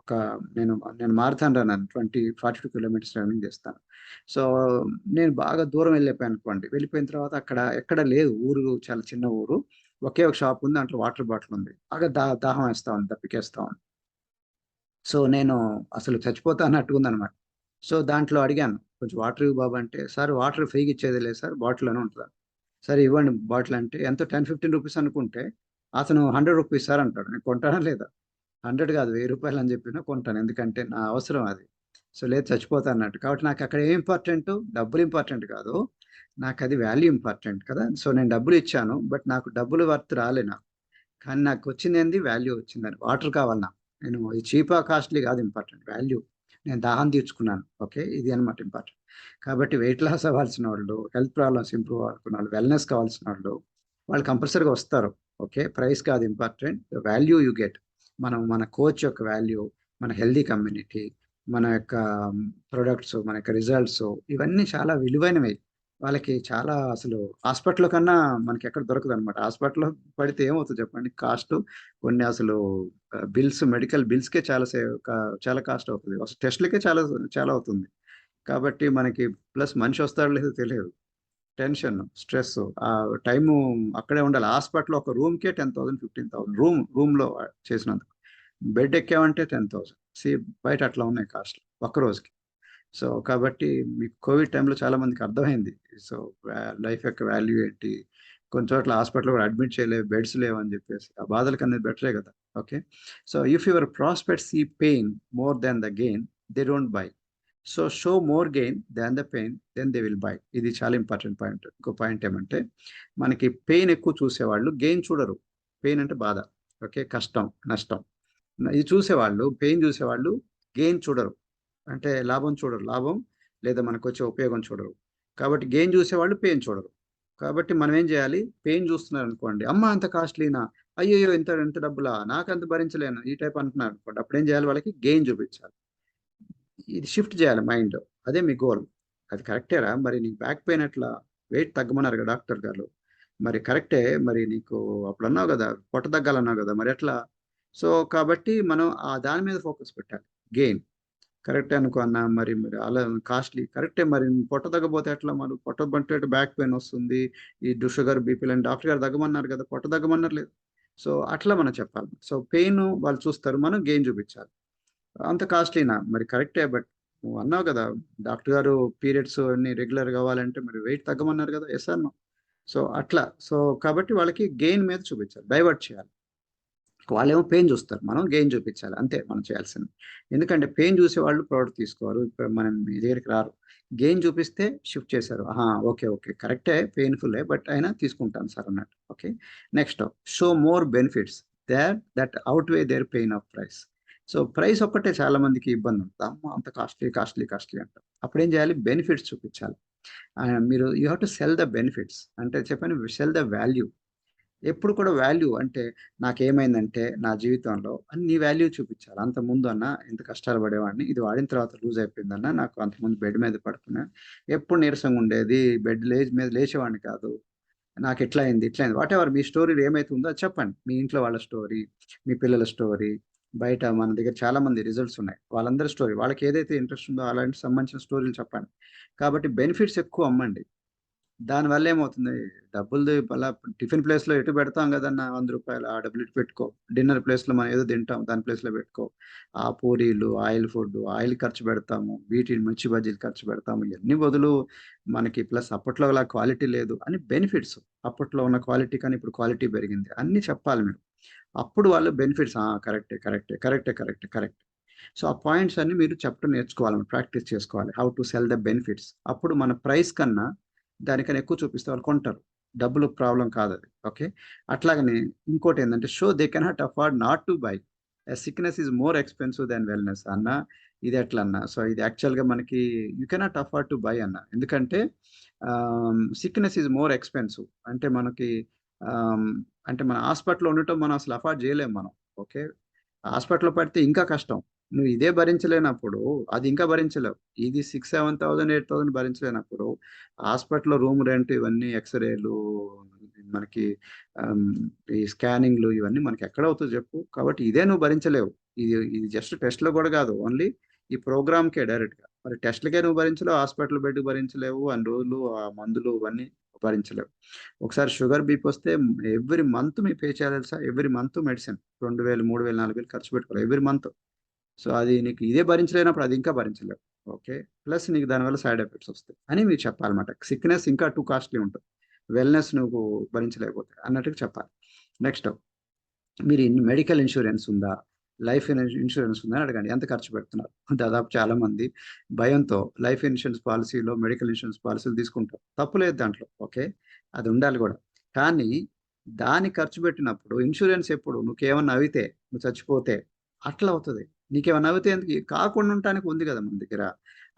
ఒక నేను మారథాన్ రన్నర్, 42 kilometers రన్నింగ్ చేస్తాను. సో నేను బాగా దూరం వెళ్ళిపోయాను అనుకోండి. వెళ్ళిపోయిన తర్వాత అక్కడ ఎక్కడ లేదు, ఊరు చాలా చిన్న ఊరు, ఒకే ఒక షాప్ ఉంది, దాంట్లో వాటర్ బాటిల్ ఉంది. బాగా దాహం వేస్తా ఉంది, దప్పికేస్తా ఉంది. సో నేను అసలు చచ్చిపోతా అన్నట్టుగా ఉందన్నమాట. సో దాంట్లో అడిగాను, కొంచెం వాటర్ ఇవ్వు బాబు అంటే, సార్ వాటర్ ఫ్రీగా ఇచ్చేది లేదు సార్, బాటిల్ అని ఉంటుంది. సరే ఇవ్వండి బాటిల్ అంటే, ఎంతో ₹10-15 అనుకుంటే అతను ₹100 సార్ అంటాడు. నేను కొంటానా లేదా? 100 కాదు, ₹1000 అని చెప్పినా కొంటాను, ఎందుకంటే నా అవసరం అది. సో లేదు, చచ్చిపోతా అన్నట్టు. కాబట్టి నాకు అక్కడ ఏం ఇంపార్టెంట్, డబ్బులు ఇంపార్టెంట్ కాదు, నాకు అది వాల్యూ ఇంపార్టెంట్ కదా. సో నేను డబ్బులు ఇచ్చాను, బట్ నాకు డబ్బులు వర్త్ రాలే నాకు, కానీ నాకు వచ్చింది ఏంది, వాల్యూ వచ్చిందని. వాటర్ కావాలి నాకు, నేను ఇది చీపా కాస్ట్లీ కాదు, ఇంపార్టెంట్ వాల్యూ. నేను దాహం తీర్చుకున్నాను, ఓకే, ఇది అనమాట ఇంపార్టెంట్. కాబట్టి వెయిట్ లాస్ అవ్వాల్సిన వాళ్ళు, హెల్త్ ప్రాబ్లమ్స్ ఇంప్రూవ్ అవ్వాలనుకున్న వాళ్ళు, వెల్నెస్ కావాల్సిన వాళ్ళు కంపల్సరీగా వస్తారు. ఓకే, ప్రైస్ కాదు ఇంపార్టెంట్, వాల్యూ యూ గెట్. మన కోచ్ యొక్క వాల్యూ, మన హెల్దీ కమ్యూనిటీ, మన యొక్క ప్రొడక్ట్స్, మన యొక్క రిజల్ట్స్, ఇవన్నీ చాలా విలువైనవి. వాళ్ళకి చాలా అసలు హాస్పిటల్ కన్నా మనకి ఎక్కడ దొరకదు అనమాట. హాస్పిటల్లో పడితే ఏమవుతుంది చెప్పండి, కాస్ట్, కొన్ని అసలు బిల్స్, మెడికల్ బిల్స్కే చాలా కాస్ట్ అవుతుంది, అసలు టెస్ట్లకే చాలా చాలా అవుతుంది. కాబట్టి మనకి ప్లస్ మనిషి వస్తాడో లేదో తెలియదు, టెన్షన్, స్ట్రెస్, ఆ టైము అక్కడే ఉండాలి. హాస్పిటల్ ఒక రూమ్కే 10,000, 15,000 రూమ్లో చేసినందుకు. బెడ్ ఎక్కామంటే 10,000. బయట అట్లా ఉన్నాయి కాస్ట్ ఒక్క రోజుకి. సో కాబట్టి మీకు కోవిడ్ టైంలో చాలా మందికి అర్థమైంది. సో లైఫ్ యొక్క వాల్యూ ఏంటి, కొన్ని చోట్ల హాస్పిటల్ కూడా అడ్మిట్ చేయలేవు, బెడ్స్ లేవు అని చెప్పేసి. ఆ బాధల కన్నా బెటరే కదా. Okay. So if your prospects see pain more than the gain, they don't buy. So show more gain than the pain then they will buy. ఇది చాలా ఇంపార్టెంట్ పాయింట్. ఇంకో పాయింట్ ఏమంటే మనకి పెయిన్ ఎక్కువ చూసేవాళ్ళు గెయిన్ చూడరు. పెయిన్ అంటే బాధ, ఓకే, కష్టం, నష్టం. ఇది చూసేవాళ్ళు, పెయిన్ చూసేవాళ్ళు గెయిన్ చూడరు. అంటే లాభం చూడరు. లాభం లేదా మనకు వచ్చే ఉపయోగం చూడరు. కాబట్టి గెయిన్ చూసేవాళ్ళు పెయిన్ చూడరు. కాబట్టి మనం ఏం చేయాలి? పెయిన్ చూస్తున్నారు అనుకోండి, అమ్మ అంత కాస్ట్లీనా, అయ్యయ్యో ఇంత ఇంత డబ్బులా, నాకంత భరించలేను, ఈ టైప్ అంటున్నారు అనుకోండి, అప్పుడు ఏం చేయాలి? వాళ్ళకి గెయిన్ చూపించాలి. ఇది షిఫ్ట్ చేయాలి మైండ్. అదే మీ గోల్. అది కరెక్టేరా, మరి నీకు బ్యాక్ పెయిన్ ఎట్లా, వెయిట్ తగ్గమన్నారు కదా డాక్టర్ గారు, మరి కరెక్టే, మరి నీకు అప్పుడు అన్నావు కదా పొట్ట తగ్గాలన్నావు కదా, మరి ఎట్లా? సో కాబట్టి మనం ఆ దాని మీద ఫోకస్ పెట్టాలి. గెయిన్ కరెక్టే అనుకో అన్న, మరి మరి అలా కాస్ట్లీ కరెక్టే, మరి పొట్ట తగ్గపోతే ఎట్లా? మరి పొట్ట పట్టే బ్యాక్ పెయిన్ వస్తుంది, ఈ షుగర్ బీపీలు అని డాక్టర్ గారు తగ్గమన్నారు కదా, పొట్ట తగ్గమన్నారు లేదు. సో అట్లా మనం చెప్పాలి. సో పెయిన్ వాళ్ళు చూస్తారు, మనం గెయిన్ చూపించాలి. అంత కాస్ట్లీనా, మరి కరెక్టే, బట్ నువ్వు అన్నావు కదా డాక్టర్ గారు పీరియడ్స్ అన్ని రెగ్యులర్ కావాలంటే మరి వెయిట్ తగ్గమన్నారు కదా, ఎస్ అన్న. సో అట్లా, సో కాబట్టి వాళ్ళకి గెయిన్ మీద చూపించాలి, డైవర్ట్ చేయాలి. వాళ్ళేమో పెయిన్ చూస్తారు, మనం గెయిన్ చూపించాలి, అంతే మనం చేయాల్సింది. ఎందుకంటే పెయిన్ చూసే వాళ్ళు ప్రోడక్ట్ తీసుకోరు, ఇప్పుడు మనం మీ దగ్గరికి రారు. గెయిన్ చూపిస్తే షిఫ్ట్ చేశారు, ఓకే ఓకే కరెక్టే, పెయిన్ఫుల్లే, బట్ అయినా తీసుకుంటాను సార్ అన్నట్టు. Okay. Next, show more benefits that out way their pain of price. So price ఒక్కటే చాలా మందికి ఇబ్బంది ఉంటుంది, అమ్మ అంత కాస్ట్లీ కాస్ట్లీ కాస్ట్లీ అంటారు. అప్పుడు ఏం చేయాలి? బెనిఫిట్స్ చూపించాలి. మీరు you have to cell the benefits, అంటే చెప్పండి, సెల్ ద వాల్యూ. ఎప్పుడు కూడా వాల్యూ అంటే నాకేమైందంటే నా జీవితంలో అన్ని వాల్యూ చూపించాలి. అంత ముందు అన్న ఇంత కష్టాలు పడేవాడిని, ఇది వాడిన తర్వాత లూజ్ అయిపోయిందన్న, నాకు అంతకుముందు బెడ్ మీద పడుకున్నా, ఎప్పుడు నీరసంగా ఉండేది, బెడ్ మీద లేచేవాడిని కాదు, నాకు ఇట్లా అయింది ఇట్లా అయింది, వాట్ ఎవర్ మీ స్టోరీలు ఏమైతే ఉందో అది చెప్పండి. మీ ఇంట్లో వాళ్ళ స్టోరీ, మీ పిల్లల స్టోరీ, బయట మన దగ్గర చాలా మంది రిజల్ట్స్ ఉన్నాయి, వాళ్ళందరి స్టోరీ, వాళ్ళకి ఏదైతే ఇంట్రెస్ట్ ఉందో అలాంటి సంబంధించిన స్టోరీలు చెప్పండి. కాబట్టి బెనిఫిట్స్ ఎక్కువ అమ్మండి. దానివల్ల ఏమవుతుంది? డబ్బులు అలా టిఫిన్ ప్లేస్‌లో ఎటు పెడతాం కదన్న రూ. 100, ఆ డబ్బులు ఇటు పెట్టుకో. డిన్నర్ ప్లేస్‌లో మనం ఏదో తింటాం, దాని ప్లేస్‌లో పెట్టుకో. ఆ పూరీలు, ఆయిల్ ఫుడ్, ఆయిల్ ఖర్చు పెడతాము. వీటి మిర్చి బజ్జీలు ఖర్చు పెడతాము. ఇవన్నీ బదులు మనకి ప్లస్ అప్పట్లో అలా క్వాలిటీ లేదు అని బెనిఫిట్స్. అప్పట్లో ఉన్న క్వాలిటీ కానీ ఇప్పుడు క్వాలిటీ పెరిగింది. అన్నీ చెప్పాలి మీరు. అప్పుడు వాళ్ళు బెనిఫిట్స్, కరెక్టే, కరెక్టే, కరెక్టే, కరెక్టే, కరెక్ట్. సో ఆ పాయింట్స్ అన్ని మీరు చెప్పడం నేర్చుకోవాలి, ప్రాక్టీస్ చేసుకోవాలి. How to cell the benefits. అప్పుడు మన ప్రైస్ కన్నా దానికన్నా ఎక్కువ చూపిస్తే వాళ్ళు కొంటారు. డబ్బులు ప్రాబ్లం కాదది. ఓకే. అట్లాగనే ఇంకోటి ఏందంటే, show they cannot afford not to buy. Sickness is more expensive than wellness అన్న. ఇది ఎట్లన్నా? సో ఇది యాక్చువల్‌గా మనకి you cannot afford to buy అన్న. ఎందుకంటే సిక్‌నెస్ ఈస్ మోర్ ఎక్స్‌పెన్సివ్. అంటే మనకి ఆహ్, అంటే మన హాస్పిటల్‌లో ఉండటం మనం అసలు అఫోర్డ్ చేయలేము మనం. ఓకే. హాస్పిటల్‌లో పడితే ఇంకా కష్టం. నువ్వు ఇదే భరించలేనప్పుడు అది ఇంకా భరించలేవు. ఇది 6, 7,000, 8,000 భరించలేనప్పుడు హాస్పిటల్‌లో రూమ్ రెంట్ ఇవన్నీ ఎక్స్‌రేలు మనకి ఆహ్, ఈ స్కానింగ్‌లు ఇవన్నీ మనకి ఎక్కడవుతది చెప్పు? కాబట్టి ఇదే నువ్వు భరించలేవు. ఇది ఇది జస్ట్ టెస్ట్‌లు కూడా కాదు. ఓన్లీ ఈ ప్రోగ్రామ్‌కే డైరెక్ట్‌గా. మరి టెస్ట్‌లకే నువ్వు భరించలేవు. Hospital bed భరించలేవు. అన్ని రోజులు ఆ మందులు ఇవన్నీ భరించలేవు. ఒకసారి షుగర్, బీపీ వస్తే ఎవ్రీ మంత్ మీరు పే చేయాలి తెలుసా? ఎవ్రీ మంత్ మెడిసిన్ 2,000, 3,000, 4,000 ఖర్చు పెట్టుకోవాలి ఎవ్రీ మంత్. సో అది నీకు ఇదే భరించలేనప్పుడు అది ఇంకా భరించలేవు. ఓకే. ప్లస్ నీకు దానివల్ల సైడ్ ఎఫెక్ట్స్ వస్తాయి అని మీరు చెప్పాలన్నమాట. సిక్‌నెస్ ఇంకా టూ కాస్ట్‌లీ ఉంటది. వెల్‌నెస్ నువ్వు భరించలేకపోతే అన్నట్టుగా చెప్పాలి. నెక్స్ట్, మీరు మెడికల్ ఇన్సూరెన్స్ ఉందా? లైఫ్ ఇన్సూరెన్స్ ఉందా అని అడగండి. ఎంత ఖర్చు పెడుతున్నారు? దాదాపు చాలా మంది భయంతో లైఫ్ ఇన్సూరెన్స్ పాలిసీలో మెడికల్ ఇన్సూరెన్స్ పాలిసీలు తీసుకుంటారు. తప్పు లేదు దాంట్లో. ఓకే. అది ఉండాలి గూడా. కానీ దానికి ఖర్చు పెట్టినప్పుడు ఇన్సూరెన్స్ ఎప్పుడు నీకేమన్నా అవితే, నువ్వు చచ్చిపోతే అట్లా అవుతది. నీకేమన్నా అవితే ఎందుకు కాకుండా ఉండటానికి ఉంది గదా మన దగ్గర.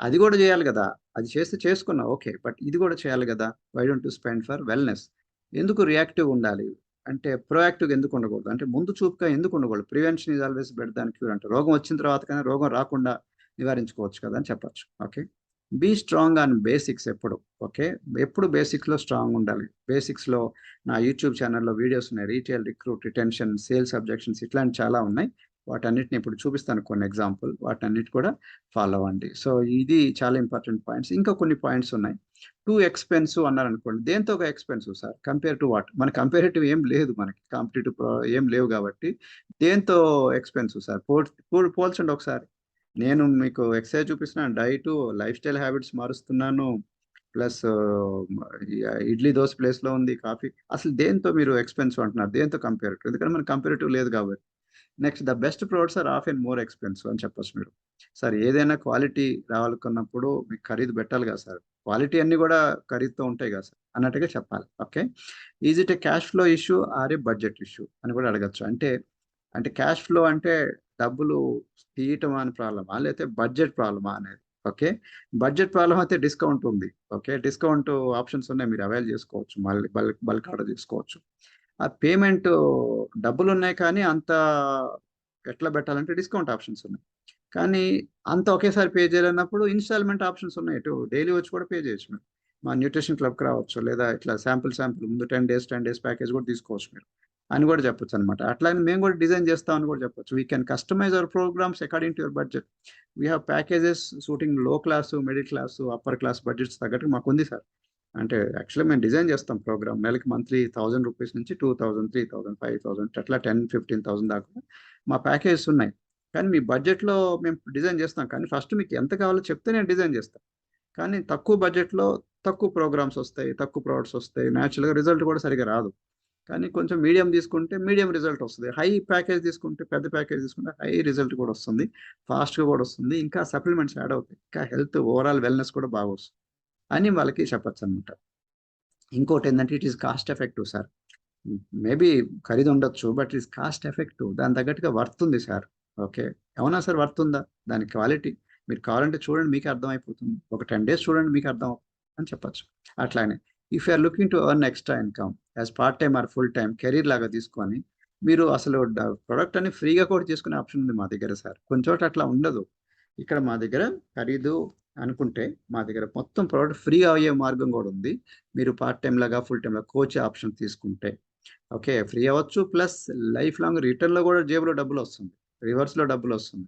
అది గూడా జేయాలి గదా! అది చేస్తే చేసుకున్నావు ఓకే. బట్ ఇది గూడా చేయాలి గదా! Why don't you spend for wellness? ఎందుకు రియాక్టివ్‌గా ఉండాలి? అంటే ప్రొయాక్టివ్‌గా ఎందుకు ఉండకూడదు? అంటే ముందు చూపుగా ఎందుకు ఉండకూడదు? Prevention is always better than cure అంటారు. రోగం వచ్చిన తర్వాత కన్నా రోగం రాకుండా నివారించుకోవచ్చు కదా అని చెప్పొచ్చు. Okay. Be strong on basics ఎప్పుడు. ఓకే. ఎప్పుడు బేసిక్స్‌లో స్ట్రాంగ్ ఉండాలి. బేసిక్స్‌లో నా యూట్యూబ్ ఛానెల్‌లో వీడియోస్ ఉన్నాయి. Retail, recruit, retention, sales objections ఇట్లాంటివి చాలా ఉన్నాయి. వాటన్నిటిని ఇప్పుడు చూపిస్తాను కొన్ని ఎగ్జాంపుల్. వాటన్నిటి కూడా ఫాలో అవ్వండి. సో ఇది చాలా ఇంపార్టెంట్ పాయింట్స్. ఇంకా కొన్ని పాయింట్స్ ఉన్నాయి. టూ ఎక్స్‌పెన్సివ్ అన్నారనుకోండి. దేనితో ఒక expensive sir? Compare to what? మన కంపారేటివ్ ఏం లేదు మనకి. కాంపిటీటివ్ ఏం లేవు గాబట్టి, దేనితో ఎక్స్‌పెన్సివ్ సార్? పోల్చండి ఒకసారి. నేను మీకు ఎక్సర్సైజ్ చూపిస్తున్నాను. డైటు, లైఫ్ స్టైల్ హ్యాబిట్స్ మారుస్తున్నాను. ప్లస్ ఇడ్లీ, దోస ప్లేస్‌లో ఉంది కాఫీ. అసలు దేనితో మీరు ఎక్స్‌పెన్సివ్ అంటున్నారు? దేనితో కంపేరేటివ్? ఎందుకంటే మనకు కంపేరేటివ్ లేదు గాబట్టి. Next the best products are of and more expensive అని చెప్పొచ్చు మీరు. సార్ ఏదైనా క్వాలిటీ రావాలనుకున్నప్పుడు మీకు ఖరీదు పెట్టాలి కదా సార్. క్వాలిటీ అన్ని కూడా ఖరీదుతో ఉంటాయి కదా సార్ అన్నట్టుగా చెప్పాలి. Okay. Is it A cash flow issue or A budget issue అని కూడా అడగచ్చు. అంటే అంటే క్యాష్ ఫ్లో అంటే డబ్బులు తీయటం అని ప్రాబ్లమా లేకపోతే బడ్జెట్ ప్రాబ్లమా అనేది. ఓకే. బడ్జెట్ ప్రాబ్లం అయితే డిస్కౌంట్ ఉంది. ఓకే. డిస్కౌంట్ ఆప్షన్స్ ఉన్నాయి, మీరు అవైల్ చేసుకోవచ్చు, మళ్ళీ బల్క్ బల్క్ ఆర్డర్ చేసుకోవచ్చు. ఆ పేమెంట్ డబ్బులు ఉన్నాయి కానీ అంత ఎట్లా పెట్టాలంటే డిస్కౌంట్ ఆప్షన్స్ ఉన్నాయి. కానీ అంత ఒకేసారి పే చేయాలన్నప్పుడు ఇన్స్టాల్మెంట్ ఆప్షన్స్ ఉన్నాయి. ఇటు డైలీ వచ్చి కూడా పే చేయొచ్చు మీరు. మా న్యూట్రిషన్ క్లబ్కి రావచ్చు, లేదా ఇట్లా శాంపుల్ ముందు 10 days ప్యాకేజ్ కూడా తీసుకోవచ్చు మీరు అని కూడా చెప్పొచ్చు అనమాట. అట్లాగే మేము కూడా డిజైన్ చేస్తామని కూడా చెప్పొచ్చు. We can customise our programmes according to your budget. We have packages suiting low class, middle class, upper class budgets తగ్గట్టు మాకు ఉంది సార్. అంటే యాక్చువల్గా మేము డిజైన్ చేస్తాం ప్రోగ్రామ్. నెలకి మంత్లీ 1000 రూపీస్ నుంచి 2000, 3000, 5000 అట్లా 10,000-15,000 దాకా మా ప్యాకేజెస్ ఉన్నాయి. కానీ మీ బడ్జెట్లో మేము డిజైన్ చేస్తాం. కానీ ఫస్ట్ మీకు ఎంత కావాలో చెప్తే నేను డిజైన్ చేస్తాను. కానీ తక్కువ బడ్జెట్లో తక్కువ ప్రోగ్రామ్స్ వస్తాయి, తక్కువ ప్రొడక్ట్స్ వస్తాయి, న్యాచురల్గా రిజల్ట్ కూడా సరిగా రాదు. కానీ కొంచెం మీడియం తీసుకుంటే మీడియం రిజల్ట్ వస్తుంది. హై ప్యాకేజ్ తీసుకుంటే, పెద్ద ప్యాకేజ్ తీసుకుంటే హై రిజల్ట్ కూడా వస్తుంది, ఫాస్ట్గా కూడా వస్తుంది, ఇంకా సప్లిమెంట్స్ యాడ్ అవుతాయి, ఇంకా హెల్త్ ఓవరాల్ వెల్నెస్ కూడా బాగా వస్తుంది అని వాళ్ళకి చెప్పచ్చు అనమాట. ఇంకోటి ఏంటంటే it is cost effective sir. Maybe ఖరీదు ఉండొచ్చు, but it is cost effective. దాని తగ్గట్టుగా వర్త్ ఉంది సార్. ఓకే. అవునా సార్, వర్త్ ఉందా? దాని క్వాలిటీ మీరు కావాలంటే చూడండి, మీకే అర్థమైపోతుంది. ఒక 10 days చూడండి, మీకు అర్థం అని చెప్పచ్చు. అట్లానే if you're looking to earn extra income as part time or full time career లాగా తీసుకొని మీరు అసలు ప్రొడక్ట్ అని ఫ్రీగా కూడా తీసుకునే ఆప్షన్ ఉంది మా దగ్గర సార్. కొన్ని చోట అట్లా ఉండదు. ఇక్కడ మా దగ్గర ఖరీదు అనుకుంటే మా దగ్గర మొత్తం ప్రోడక్ట్ ఫ్రీ అయ్యే మార్గం కూడా ఉంది. మీరు పార్ట్ టైం లాగా, ఫుల్ టైం లాగా కోచ్ ఆప్షన్ తీసుకుంటే ఓకే ఫ్రీ అవ్వచ్చు. ప్లస్ లైఫ్ లాంగ్ రిటర్న్లో కూడా జేబులో డబ్బులు వస్తుంది, రివర్స్లో డబ్బులు వస్తుంది.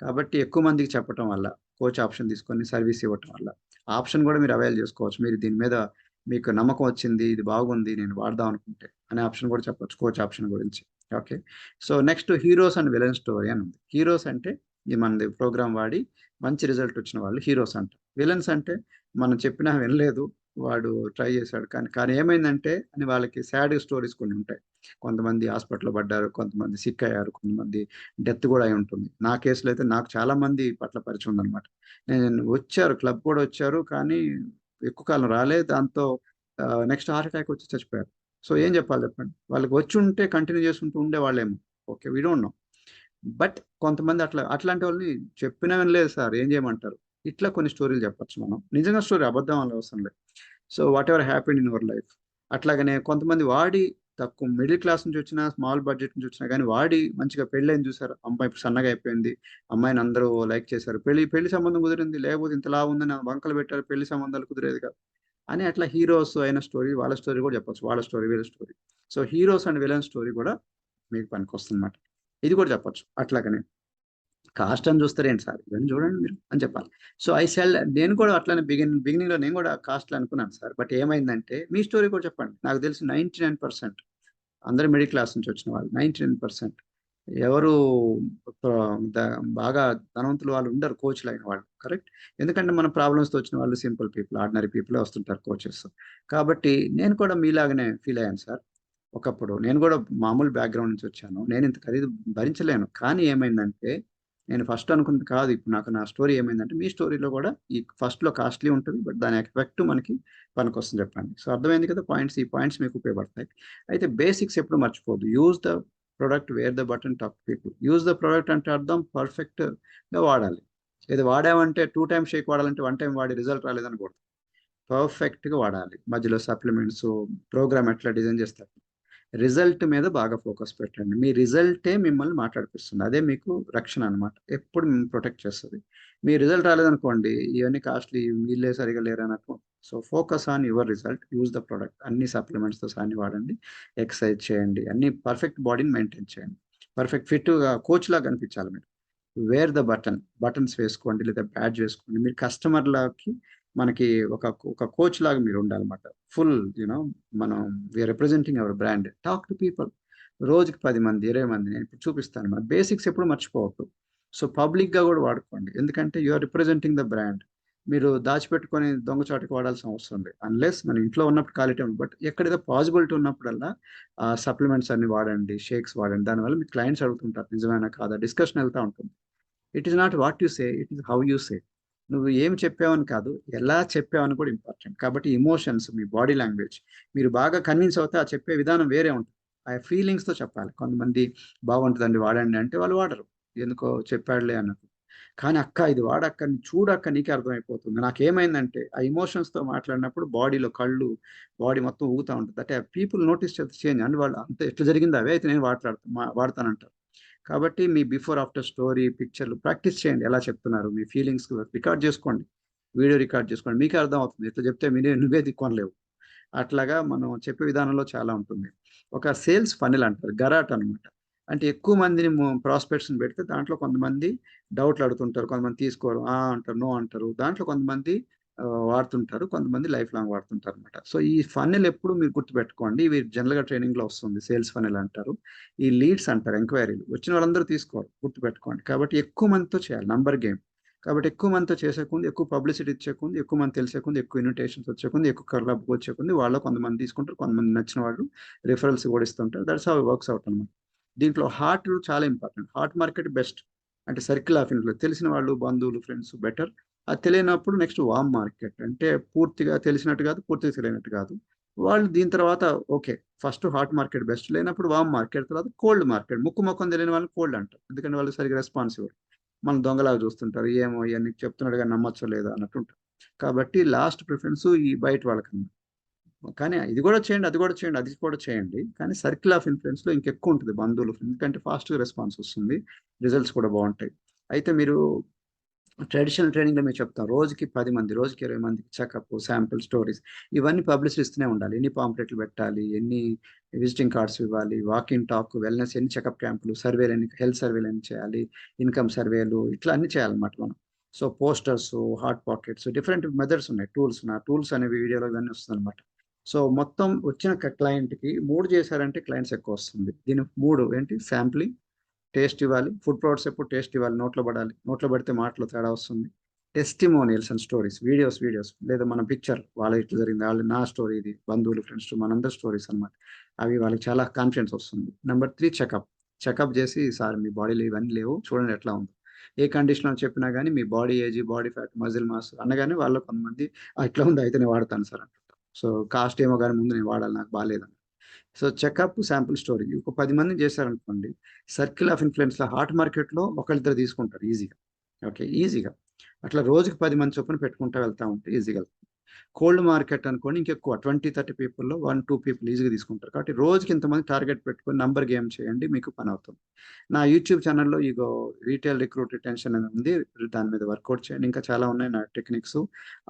కాబట్టి ఎక్కువ మందికి చెప్పడం వల్ల, కోచ్ ఆప్షన్ తీసుకొని సర్వీస్ ఇవ్వటం వల్ల ఆప్షన్ కూడా మీరు అవైల్ చేసుకోవచ్చు. మీరు దీని మీద మీకు నమ్మకం వచ్చింది, ఇది బాగుంది, నేను వాడదాం అనుకుంటే అనే ఆప్షన్ కూడా చెప్పొచ్చు కోచ్ ఆప్షన్ గురించి. Okay. So next heroes and villain story అని ఉంది. హీరోస్ అంటే ఈ మనది ప్రోగ్రామ్ వాడి మంచి రిజల్ట్ వచ్చిన వాళ్ళు హీరోస్ అంటారు. విలన్స్ అంటే మనం చెప్పినా వినలేదు, వాడు ట్రై చేశాడు కానీ కానీ ఏమైందంటే అని వాళ్ళకి సాడ్ స్టోరీస్ కొన్ని ఉంటాయి. కొంతమంది హాస్పిటల్లో పడ్డారు, కొంతమంది సిక్ అయ్యారు, కొంతమంది డెత్ కూడా అయి ఉంటుంది. నా కేసులో అయితే నాకు చాలా మంది పట్ల పరిచయం ఉందన్నమాట. నేను వచ్చారు, క్లబ్ కూడా వచ్చారు, కానీ ఎక్కువ కాలం రాలేదు. దాంతో నెక్స్ట్ హార్ట్ అటాక్ వచ్చి చచ్చిపోయారు. సో ఏం చెప్పాలి చెప్పండి. వాళ్ళకి వచ్చి ఉంటే కంటిన్యూ చేసుకుంటూ ఉండేవాళ్ళేమో. Okay, we don't know. But కొంతమంది అట్లాంటి వాళ్ళని చెప్పినా వినలేదు సార్, ఏం చేయమంటారు. ఇట్లా కొన్ని స్టోరీలు చెప్పచ్చు మనం. నిజంగా స్టోరీ, అబద్ధం అనే అవసరం లేదు. So what ever happen in your life. అట్లాగనే కొంతమంది వాడి తక్కువ మిడిల్ క్లాస్ నుంచి వచ్చినా, స్మాల్ బడ్జెట్ నుంచి వచ్చినా కానీ వాడి మంచిగా పెళ్ళైంది చూసారు. అమ్మాయి ఇప్పుడు సన్నగా అయిపోయింది, అమ్మాయిని అందరూ లైక్ చేశారు, పెళ్లి సంబంధం కుదిరింది. లేకపోతే ఇంతలా ఉందని వంకలు పెట్టారు, పెళ్లి సంబంధాలు కుదిరేది కాదు అని. అట్లా హీరోస్ అయిన స్టోరీ, వాళ్ళ స్టోరీ కూడా చెప్పచ్చు. వాళ్ళ స్టోరీ, వీళ్ళ story. So heroes and villain story కూడా మీకు పనికి వస్తుంది అన్నమాట. ఇది కూడా చెప్పచ్చు. అట్లాగనే కాస్ట్ అని చూస్తారేంటి సార్, ఇవన్నీ చూడండి మీరు అని చెప్పాలి. సో నేను కూడా అట్లానే బిగినింగ్లో నేను కూడా కాస్ట్లు అనుకున్నాను సార్. బట్ ఏమైందంటే మీ స్టోరీ కూడా చెప్పండి. నాకు తెలిసి 99% అందరూ మిడిల్ క్లాస్ నుంచి వచ్చిన వాళ్ళు. 99% ఎవరు బాగా ధనవంతులు వాళ్ళు ఉండరు కోచ్లు అయిన వాళ్ళు. కరెక్ట్. ఎందుకంటే మన ప్రాబ్లమ్స్తో వచ్చిన వాళ్ళు సింపుల్ పీపుల్, ఆర్డినరీ పీపుల్ వస్తుంటారు కోచెస్. కాబట్టి నేను కూడా మీలాగానే ఫీల్ అయ్యాను సార్. ఒకప్పుడు నేను కూడా మామూలు బ్యాక్గ్రౌండ్ నుంచి వచ్చాను. నేను ఇంత ఖరీదు భరించలేను. కానీ ఏమైందంటే నేను ఫస్ట్ అనుకుంది కాదు. ఇప్పుడు నాకు నా స్టోరీ ఏమైందంటే మీ స్టోరీలో కూడా ఈ ఫస్ట్లో కాస్ట్లీ ఉంటుంది, బట్ దాని ఎఫెక్ట్ మనకి పనికొస్తుంది చెప్పండి. సో అర్థమైంది కదా పాయింట్స్. ఈ పాయింట్స్ మీకు ఉపయోగపడతాయి. అయితే బేసిక్స్ ఎప్పుడు మర్చిపోద్దు. Use the product where the button talk people. Use the product అంటే అర్థం పర్ఫెక్ట్గా వాడాలి. ఏదో వాడామంటే 2 times షేక్ వాడాలంటే 1 time వాడి రిజల్ట్ రాలేదనకూడదు. పర్ఫెక్ట్గా వాడాలి. మధ్యలో సప్లిమెంట్స్, ప్రోగ్రామ్ ఎట్లా డిజైన్ చేస్తారు, రిజల్ట్ మీద బాగా ఫోకస్ పెట్టండి. మీ రిజల్టే మిమ్మల్ని మాట్లాడిపిస్తుంది. అదే మీకు రక్షణ అనమాట. ఎప్పుడు మిమ్మల్ని ప్రొటెక్ట్ చేస్తుంది. మీ రిజల్ట్ రాలేదనుకోండి, ఇవన్నీ కాస్ట్లీ, వీళ్ళే సరిగా లేరు అన్నట్టు. So focus on your result, use the product. అన్ని సప్లిమెంట్స్తో అన్ని వాడండి, ఎక్సర్సైజ్ చేయండి, అన్ని పర్ఫెక్ట్ బాడీని మెయింటైన్ చేయండి. పర్ఫెక్ట్ ఫిట్గా కోచ్ లాగా కనిపించాలి మీరు. వేర్ ద బటన్స్ వేసుకోండి, లేదా బ్యాడ్జ్ వేసుకోండి. మీరు కస్టమర్లకి మనకి ఒక కోచ్ లాగా మీరు ఉండాలన్నమాట. ఫుల్ మనం we're representing our brand. Talk to people. రోజుకి 10 మంది, 20 మంది నేను ఇప్పుడు చూపిస్తాను. మన బేసిక్స్ ఎప్పుడు మర్చిపోవద్దు. సో పబ్లిక్గా కూడా వాడుకోండి, ఎందుకంటే you are representing the brand. మీరు దాచిపెట్టుకొని దొంగచాటుకి వాడాల్సిన అవసరం లేదు. అన్‌లెస్ మన ఇంట్లో ఉన్నప్పుడు ఖాళీ టైం బట్ ఎక్కడైతే పాసిబిలిటీ ఉన్నప్పుడల్లా సప్లిమెంట్స్ అన్ని వాడండి, షేక్స్ వాడండి. దానివల్ల మీ క్లయింట్స్ అడుగుతుంటారు నిజమేనా కాదా డిస్కషన్ ఎళ్తా ఉంటుంది. It is not what you say, it is how you say. నువ్వు ఏం చెప్పావని కాదు, ఎలా చెప్పావని కూడా ఇంపార్టెంట్. కాబట్టి ఎమోషన్స్, మీ బాడీ లాంగ్వేజ్ మీరు బాగా కన్విన్స్ అవుతే ఆ చెప్పే విధానం వేరే ఉంటుంది. ఆ ఫీలింగ్స్‌తో చెప్పాలి. కొంతమంది బాగుంటదండి వాడండి అంటే వాళ్ళు వాడరు. ఎందుకో చెప్పాడులే అన్నట్టు. కానీ "అక్క ఇది వాడక్క, చూడక్క నీకే అర్థమైపోతుంది." నాకేమైందంటే ఆ ఎమోషన్స్‌తో మాట్లాడినప్పుడు బాడీలో కళ్ళు, బాడీ మొత్తం ఊగుతా ఉంటది. అంటే పీపుల్ నోటీస్ చేంజ్ అంటే వాళ్ళు అంతే ఎట్లా జరిగిందో అవే అయితే నేను వాడతానంటారు. కాబట్టి మీ బిఫోర్ ఆఫ్టర్ స్టోరీ, పిక్చర్‌లు ప్రాక్టీస్ చేయండి. ఎలా చెప్తున్నారు? మీ ఫీలింగ్స్ రికార్డ్ చేసుకోండి. వీడియో రికార్డ్ చేసుకోండి. మీకే అర్థమవుతుంది. ఇట్లా చెప్తే నువ్వే దిక్కొనలేవు. అట్లాగా మనం చెప్పే విధానంలో చాలా ఉంటుంది. ఒక సేల్స్ ఫనెల్ అంటారు. గరాట్ అనమాట. అంటే ఎక్కువ మందిని ప్రాస్పెక్ట్స్‌ని పెడితే దాంట్లో కొంతమంది డౌట్‌లు అడుగుతుంటారు. కొంతమంది తీసుకోరు. ఆ! అంటారు. నో అంటారు. దాంట్లో కొంతమంది వాడుతుంటారు. కొంతమంది లైఫ్ లాంగ్ వాడుతుంటారనమాట. సో, ఈ ఫనెల్ ఎప్పుడు మీరు గుర్తుపెట్టుకోండి. ఇవి జనరల్‌గా ట్రైనింగ్‌లో వస్తుంది. సేల్స్ ఫనెల్ అంటారు. ఈ లీడ్స్ అంటారు ఎంక్వైరీలు. వచ్చిన వాళ్ళందరూ తీసుకోరు. గుర్తుపెట్టుకోండి. కాబట్టి ఎక్కువ మందితో చేయాలి. Number game. కాబట్టి ఎక్కువ మందితో చేసే కొంది, ఎక్కువ పబ్లిసిటీ ఇచ్చే కొంది, ఎక్కువ మంది తెలిసే కొంది, ఎక్కువ ఇన్విటేషన్స్ వచ్చే కొంది, ఎక్కువ క్లబ్‌కి వచ్చే కొంది వాళ్ళలో కొంతమంది తీసుకుంటారు. కొంతమంది నచ్చిన వాళ్ళు రిఫరల్స్ కూడా ఇస్తుంటారు. That's how it works out అనమాట. దీంట్లో హార్ట్ చాలా ఇంపార్టెంట్. Heart market best. అంటే సర్కిల్ ఆఫ్ ఇన్‌ఫ్లూయెన్స్. తెలిసిన వాళ్ళు, బంధువులు, ఫ్రెండ్స్ బెటర్. అది తెలియనప్పుడు నెక్స్ట్ వార్మ్ మార్కెట్. అంటే పూర్తిగా తెలిసినట్టు కాదు, పూర్తిగా తెలియనట్టు కాదు. వాళ్ళు దీని తర్వాత okay. First hot market best. లేనప్పుడు వార్మ్ మార్కెట్, తర్వాత కోల్డ్ మార్కెట్. ముక్కు మొఖం తెలియని వాళ్ళని కోల్డ్ అంటారు. ఎందుకంటే వాళ్ళు సరిగ్గా రెస్పాన్స్ ఇవ్వరు. మనం దొంగలాగా చూస్తుంటారు. ఏమో ఇయన్నీ చెప్తున్నాడు గాని నమ్మచ్చో లేదో అన్నట్టుంటారు. కాబట్టి లాస్ట్ ప్రిఫరెన్స్ ఈ బయట వాళ్ళకనమాట. కానీ ఇది కూడా చేయండి, అది కూడా చేయండి, అది కూడా చేయండి. కానీ సర్కిల్ ఆఫ్ ఇన్‌ఫ్లూయెన్స్‌లో ఇంకెక్కువ ఉంటది బంధువులు, ఎందుకంటే ఫాస్ట్‌గా రెస్పాన్స్ వస్తుంది. రిజల్ట్స్ కూడా బావుంటాయి. అయితే మీరు ట్రెడిషనల్ ట్రైనింగ్‌లో మేము చెప్తాం. రోజుకి 10 మంది, రోజుకి 20 మందికి చెకప్, శాంపుల్ స్టోరీస్ ఇవన్నీ పబ్లిసిటీ ఇస్తూనే ఉండాలి. ఎన్ని పాంప్లెట్లు పెట్టాలి, ఎన్ని విజిటింగ్ కార్డ్స్ ఇవ్వాలి, వాక్ ఇన్ టాక్, వెల్‌నెస్ ఎన్ని చెకప్ క్యాంపులు, సర్వేలెన్ని, హెల్త్ సర్వేలెన్ని చేయాలి, ఇన్‌కమ్ సర్వేలు ఇట్లా అన్నీ చేయాలన్నమాట మనం. So, posters, hot pockets different methods ఉన్నాయి. టూల్స్ టూల్స్ అనేవి వీడియోలో ఇవన్నీ వస్తుందన్నమాట. సో, మొత్తం వచ్చిన క్లయింట్‌కి 3 చేశారంటే క్లయింట్స్ ఎక్కువొస్తుంది. దీనికి 3 ఏంటి శాంప్లింగ్, టేస్ట్ ఇవ్వాలి. ఫుడ్ ప్రొడక్ట్స్ ఎప్పుడు టేస్ట్ ఇవ్వాలి. నోట్లో పడాలి. నోట్లో పడితే మాటలో తేడా వస్తుంది. టెస్టిమోనియల్స్ అండ్ స్టోరీస్ వీడియోస్ లేదా మన పిక్చర్ వాళ్ళ ఇట్లా జరిగింది. నా స్టోరీ ఇది. బంధువులు, ఫ్రెండ్స్ మనందరి స్టోరీస్ అన్నమాట. అవి వాళ్ళకి చాలా కాన్ఫిడెన్స్ వస్తుంది. Number 3 checkup. చెకప్ చేసి సార్ మీ బాడీలో ఇవన్నీ లేవు. చూడండి ఎట్లా ఉందో. ఏ కండిషన్‌లో చెప్పినా గాని మీ body age, body fat, muscle mass అనగానే వాళ్ళు కొంతమంది ఇట్లా ఉంది అయితే నేను వాడతాను సార్ అంటుంటారు. సో, కాస్ట్ ఏమో గాని ముందు నేను వాడాలి నాకు బాలేదని. So, checkup, sample story. ఒక 10 మందిని చేశారనుకోండి, సర్కిల్ ఆఫ్ ఇన్‌ఫ్లూయెన్స్‌లో హాట్ మార్కెట్‌లో ఒకళ్ళిద్దరు తీసుకుంటారు ఈజీగా. ఓకే. ఈజీగా. అట్లా రోజుకి 10 మంది చొప్పున పెట్టుకుంటా వెళ్తా ఉంటే ఈజీగా. కోల్డ్ మార్కెట్ అనుకోండి ఇంకెక్కువ 20, 30 పీపుల్‌లో 1, 2 పీపుల్ ఈజీగా తీసుకుంటారు. కాబట్టి రోజుకి ఇంతమంది టార్గెట్ పెట్టుకొని నంబర్ గేమ్ చేయండి. మీకు పనవుతుంది. నా యూట్యూబ్ ఛానెల్‌లో రీటైల్ రిక్రూట్ రిటెన్షన్ అని ఉంది. దాని మీద వర్కౌట్ చేయండి. ఇంకా చాలా ఉన్నాయి నా టెక్నిక్స్.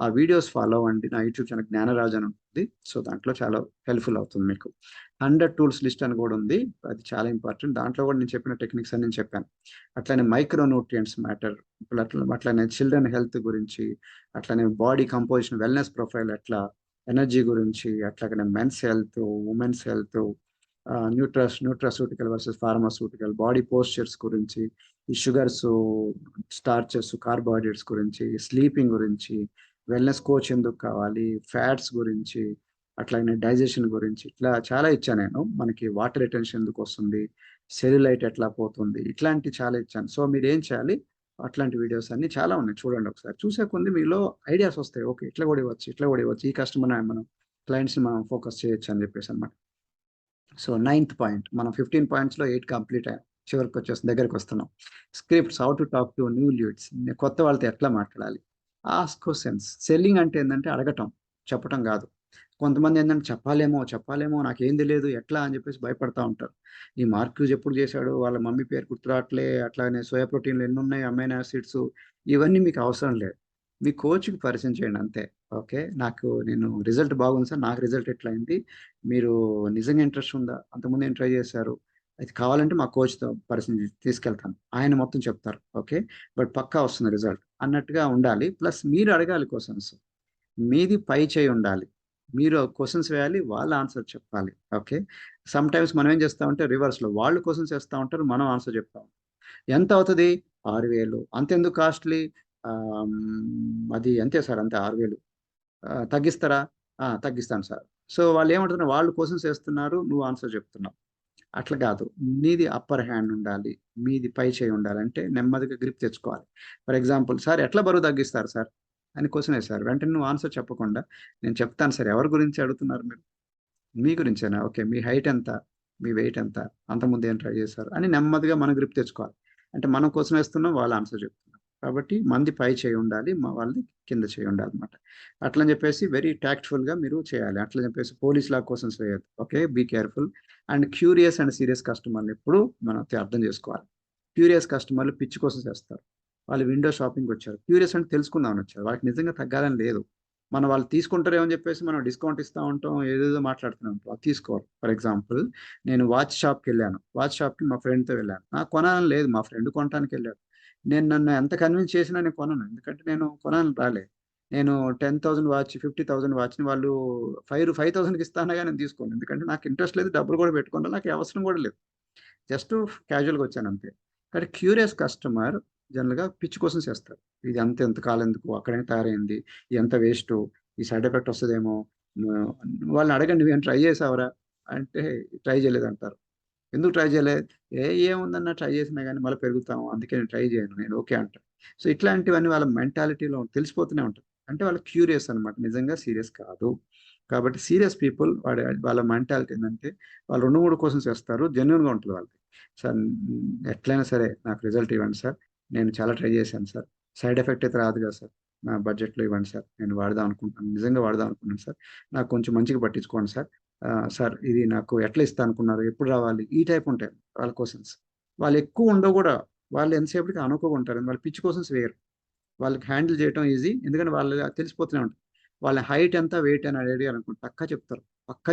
ఆ వీడియోస్ ఫాలో అవ్వండి. నా యూట్యూబ్ ఛానెల్ జ్ఞానరాజ్ అని ఉంటుంది. సో, దాంట్లో చాలా హెల్ప్‌ఫుల్ అవుతుంది మీకు. 100 టూల్స్ లిస్ట్ అని కూడా ఉంది. అది చాలా ఇంపార్టెంట్. దాంట్లో కూడా నేను చెప్పిన టెక్నిక్స్ అన్ని నేను చెప్పాను. అట్లనే మైక్రో న్యూట్రియంట్స్ మ్యాటర్. అట్లనే చిల్డ్రన్ హెల్త్ గురించి, అట్లనే బాడీ కంపోజిషన్, వెల్‌నెస్ ప్రొఫైల్ ఎట్లా, ఎనర్జీ గురించి, అట్లాగనే men's health, women's health, nutraceutical versus pharmaceutical, body postures గురించి, ఈ షుగర్స్, స్టార్చెస్, కార్బోహైడ్రేట్స్ గురించి, స్లీపింగ్ గురించి, వెల్‌నెస్ కోచ్ ఎందుకు కావాలి, ఫ్యాట్స్ గురించి, అట్లాగనే డైజెషన్ గురించి, ఇట్లా చాలా ఇచ్చా నేను. మనకి వాటర్ రిటెన్షన్ ఎందుకొస్తుంది, సెల్యులైట్ ఎట్లా పోతుంది, ఇట్లాంటివి చాలా ఇచ్చాను. సో, మీరేం చేయాలి, అట్లాంటి వీడియోస్ అన్నీ చాలా ఉన్నాయి. చూడండి ఒకసారి. చూసే కొంది మీలో ఐడియాస్ వస్తాయి. ఓకే. ఇట్లా గూడా ఇవ్వచ్చు, ఇట్లా గూడా ఇవ్వచ్చు. ఈ కస్టమర్‌ని మనం క్లయింట్స్‌ని మనం ఫోకస్ చేయొచ్చు అని జెప్పేసనమాట. So, ninth point. మనం 15 పాయింట్స్‌లో 8 కంప్లీట్ అయ్యాం. దగ్గరికొస్తున్నాం. Scripts, how to talk to new leads. కొత్త వాళ్ళతో ఎట్లా మాట్లాడాలి? Ask questions. సెల్లింగ్ అంటే ఏందంటే అడగటం, చెప్పటం గాదు. కొంతమందేందంటే చెప్పాలేమో నాకేం తెలీదు ఎట్లా అని జెప్పేసి భయపడతా ఉంటారు. ఈ మార్క్యూజ్ ఎప్పుడు జేశాడు? వాళ్ళ మమ్మీ పేరు గుర్తు రావట్లే. అట్లానే సోయా ప్రోటీన్‌లు ఎన్నున్నాయి? అమైనో యాసిడ్స్ ఇవన్నీ మీకు అవసరం లేదు. మీ కోచ్‌కి పరిచయం చేయండి అంతే. ఓకే. నేను రిజల్ట్ బాగుంది సార్. నాకు రిజల్ట్ ఇట్లయింది. మీరు నిజంగా ఇంట్రెస్ట్ ఉందా? అంతకుముందు ఏం ట్రై చేశారు? అయితే కావాలంటే మా కోచ్‌తో పరిచయం తీసుకెళ్తాను. ఆయన మొత్తం చెప్తారు. ఓకే. బట్ పక్కా వస్తుంది రిజల్ట్ అన్నట్టుగా ఉండాలి. ప్లస్ మీరు అడగాలి క్వెషన్స్. మీది పై చేయి ఉండాలి. మీరు క్వెషన్స్ వేయాలి. వాళ్ళు ఆన్సర్ చెప్పాలి. ఓకే. సమ్‌టైమ్స్ మనం ఏం చేస్తామంటే రివర్స్‌లో వాళ్ళు క్వెషన్స్ ఏస్తా ఉంటారు. మనం ఆన్సర్ చెప్తాం. ఎంతవుతది? 6,000 అంతెందుకు కాస్ట్‌లీ? అది అంతే సార్, అంతే 6,000. తగ్గిస్తారా? తగ్గిస్తాను సార్. సో వాళ్ళు ఏమంటున్నారు, వాళ్ళు క్వశ్చన్స్ వేస్తున్నారు, నువ్వు ఆన్సర్ చెప్తున్నావు. అట్లా కాదు. నీది అప్పర్ హ్యాండ్ ఉండాలి. మీది పై చేయి ఉండాలి. అంటే నెమ్మదిగా గ్రిప్ తెచ్చుకోవాలి. ఫర్ ఎగ్జాంపుల్, సార్ ఎట్లా బరువు తగ్గిస్తారు సార్ అని క్వశ్చన్ వేశారు. వెంటనే నువ్వు ఆన్సర్ చెప్పకుండా, నేను చెప్తాను సార్. ఎవరి గురించి అడుగుతున్నారు మీరు? మీ గురించేనా? ఓకే. మీ హైట్ ఎంత? మీ వెయిట్ ఎంత? అంతకుముందు ఏం ట్రై చేశారు? అని నెమ్మదిగా మనం గ్రిప్ తెచ్చుకోవాలి. అంటే మనం క్వశ్చన్ వేస్తున్నాం, వాళ్ళు ఆన్సర్ చెప్తున్నారు. కాబట్టి మంది పై చేయి ఉండాలి, వాళ్ళది కింద చేయి ఉండాలన్నమాట. అట్లని చెప్పేసి వెరీ గా మీరు చేయాలి. అట్లా చెప్పేసి పోలీస్ లా క్వశ్చన్స్ వేయద్దు. Okay, be careful. And curious and serious కస్టమర్లు ఎప్పుడు మనం అర్థం చేసుకోవాలి. క్యూరియస్ కస్టమర్లు పిచ్చి కోసం చేస్తారు. వాళ్ళు విండో షాపింగ్ వచ్చారు, క్యూరియస్ అంటే తెలుసుకుందామని వచ్చారు. వాళ్ళకి నిజంగా తగ్గాలని లేదు. మనం వాళ్ళు తీసుకుంటారేమో అని చెప్పేసి మనం డిస్కౌంట్ ఇస్తూ ఉంటాం, ఏదేదో మాట్లాడుతూ ఉంటాం. అది తీసుకోవాలి. ఫర్ ఎగ్జాంపుల్, నేను వాచ్ షాప్కి వెళ్ళాను. వాచ్ షాప్కి మా ఫ్రెండ్తో వెళ్ళాను. నాకు కొనాలని లేదు, మా ఫ్రెండ్ కొనడానికి వెళ్ళాడు. నన్ను ఎంత కన్విన్స్ చేసినా నేను కొనను. ఎందుకంటే నేను కొనాలని రాలే. నేను 10,000 వాచ్, 50,000 వాచ్ని వాళ్ళు 5,000కి ఇస్తాను, కానీ నేను తీసుకోను. ఎందుకంటే నాకు ఇంట్రెస్ట్ లేదు, డబ్బులు కూడా పెట్టుకోవాలి, నాకు అవసరం కూడా లేదు. జస్ట్ క్యాజువల్గా వచ్చాను అంతే. కానీ క్యూరియస్ కస్టమర్ జనరల్గా పిచ్చి కోసం చేస్తారు. ఇది ఎంత కాలం ఎందుకు, అక్కడేం తయారైంది, ఇది ఎంత వేస్ట్, ఈ సైడ్ ఎఫెక్ట్ వస్తుందేమో. వాళ్ళని అడగండి, నువ్వేం ట్రై చేసావరా అంటే ట్రై చేయలేదు అంటారు. ఎందుకు ట్రై చేయలేదు? ఏముందన్నా ట్రై చేసినా కానీ మళ్ళీ పెరుగుతాము, అందుకే నేను ట్రై చేయను, నేను ఓకే అంటాను. సో ఇట్లాంటివన్నీ వాళ్ళ మెంటాలిటీలో తెలిసిపోతూనే ఉంటాయి. అంటే వాళ్ళు క్యూరియస్ అనమాట, నిజంగా సీరియస్ కాదు. కాబట్టి సీరియస్ పీపుల్ వాళ్ళ మెంటాలిటీ ఏంటంటే, వాళ్ళు 2-3 క్వశ్చన్స్ వేస్తారు, జెన్యున్గా ఉంటుంది వాళ్ళకి. సార్ ఎట్లయినా సరే నాకు రిజల్ట్ ఇవ్వండి సార్, నేను చాలా ట్రై చేశాను సార్, సైడ్ ఎఫెక్ట్ అయితే రాదు కదా సార్, నా బడ్జెట్లో ఇవ్వండి సార్, నేను వాడదాం అనుకుంటున్నాను, నిజంగా వాడదాం అనుకుంటున్నాను సార్, నాకు కొంచెం మంచిగా పట్టించుకోండి సార్. సార్ ఇది నాకు ఎట్లా ఇస్తా అనుకున్నారు, ఎప్పుడు రావాలి, ఈ టైప్ ఉంటాయి వాళ్ళ క్వశ్చన్స్. వాళ్ళు ఎక్కువ ఉండవు కూడా. వాళ్ళు ఎంతసేపటికి అనుకోగా ఉంటారు, వాళ్ళ పిచ్చి క్వశ్చన్స్ వేయరు. వాళ్ళకి హ్యాండిల్ చేయడం ఈజీ, ఎందుకంటే వాళ్ళు తెలిసిపోతూనే ఉంటారు. వాళ్ళ హైట్ ఎంత, వెయిట్ అని అడిగారు అనుకోండి, పక్కా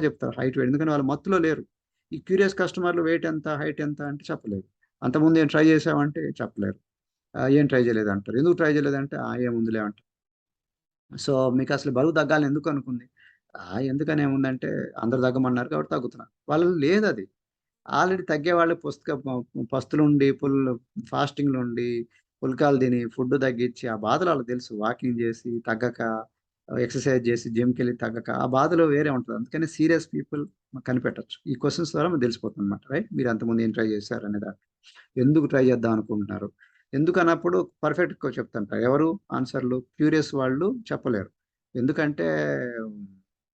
చెప్తారు హైట్, వెయిట్. ఎందుకంటే వాళ్ళ మత్తులో లేరు. ఈ క్యూరియస్ కస్టమర్లు వెయిట్ ఎంత, హైట్ ఎంత అంటే చెప్పలేరు. అంతకుముందు ఏం ట్రై చేసామంటే చెప్పలేరు. ఏం ట్రై చేయలేదు అంటారు. ఎందుకు ట్రై చేయలేదంటే ఏముందిలే అంటారు. సో మీకు అసలు బరువు తగ్గాలని ఎందుకు అనుకుంది? ఎందుకని ఏముందంటే అందరు తగ్గమన్నారు కాబట్టి తగ్గుతున్నారు. వాళ్ళు లేదు అది. ఆల్రెడీ తగ్గేవాళ్ళు పస్తులుండి, ఫాస్టింగ్‌లుండి, పుల్కాలు తిని, ఫుడ్ తగ్గించి, ఆ బాధలు వాళ్ళకి తెలుసు. వాకింగ్ చేసి తగ్గక, ఎక్సర్సైజ్ చేసి, జిమ్‌కెళ్ళి తగ్గక, ఆ బాధలో వేరే ఉంటది. అందుకని సీరియస్ పీపుల్ కనిపెట్టొచ్చు. ఈ క్వెషన్స్ ద్వారా మనకు తెలిసిపోతుందన్నమాట. రైట్? మీరు అంతకుముందు ఏం ట్రై చేశారనే దాన్ని. ఎందుకు ట్రై చేద్దాం అనుకుంటున్నారు? ఎందుకన్నప్పుడు పర్ఫెక్ట్‌గా చెప్తుంటారు. ఎవరు ఆన్సర్‌లు? క్యూరియస్ వాళ్ళు చెప్పలేరు. ఎందుకంటే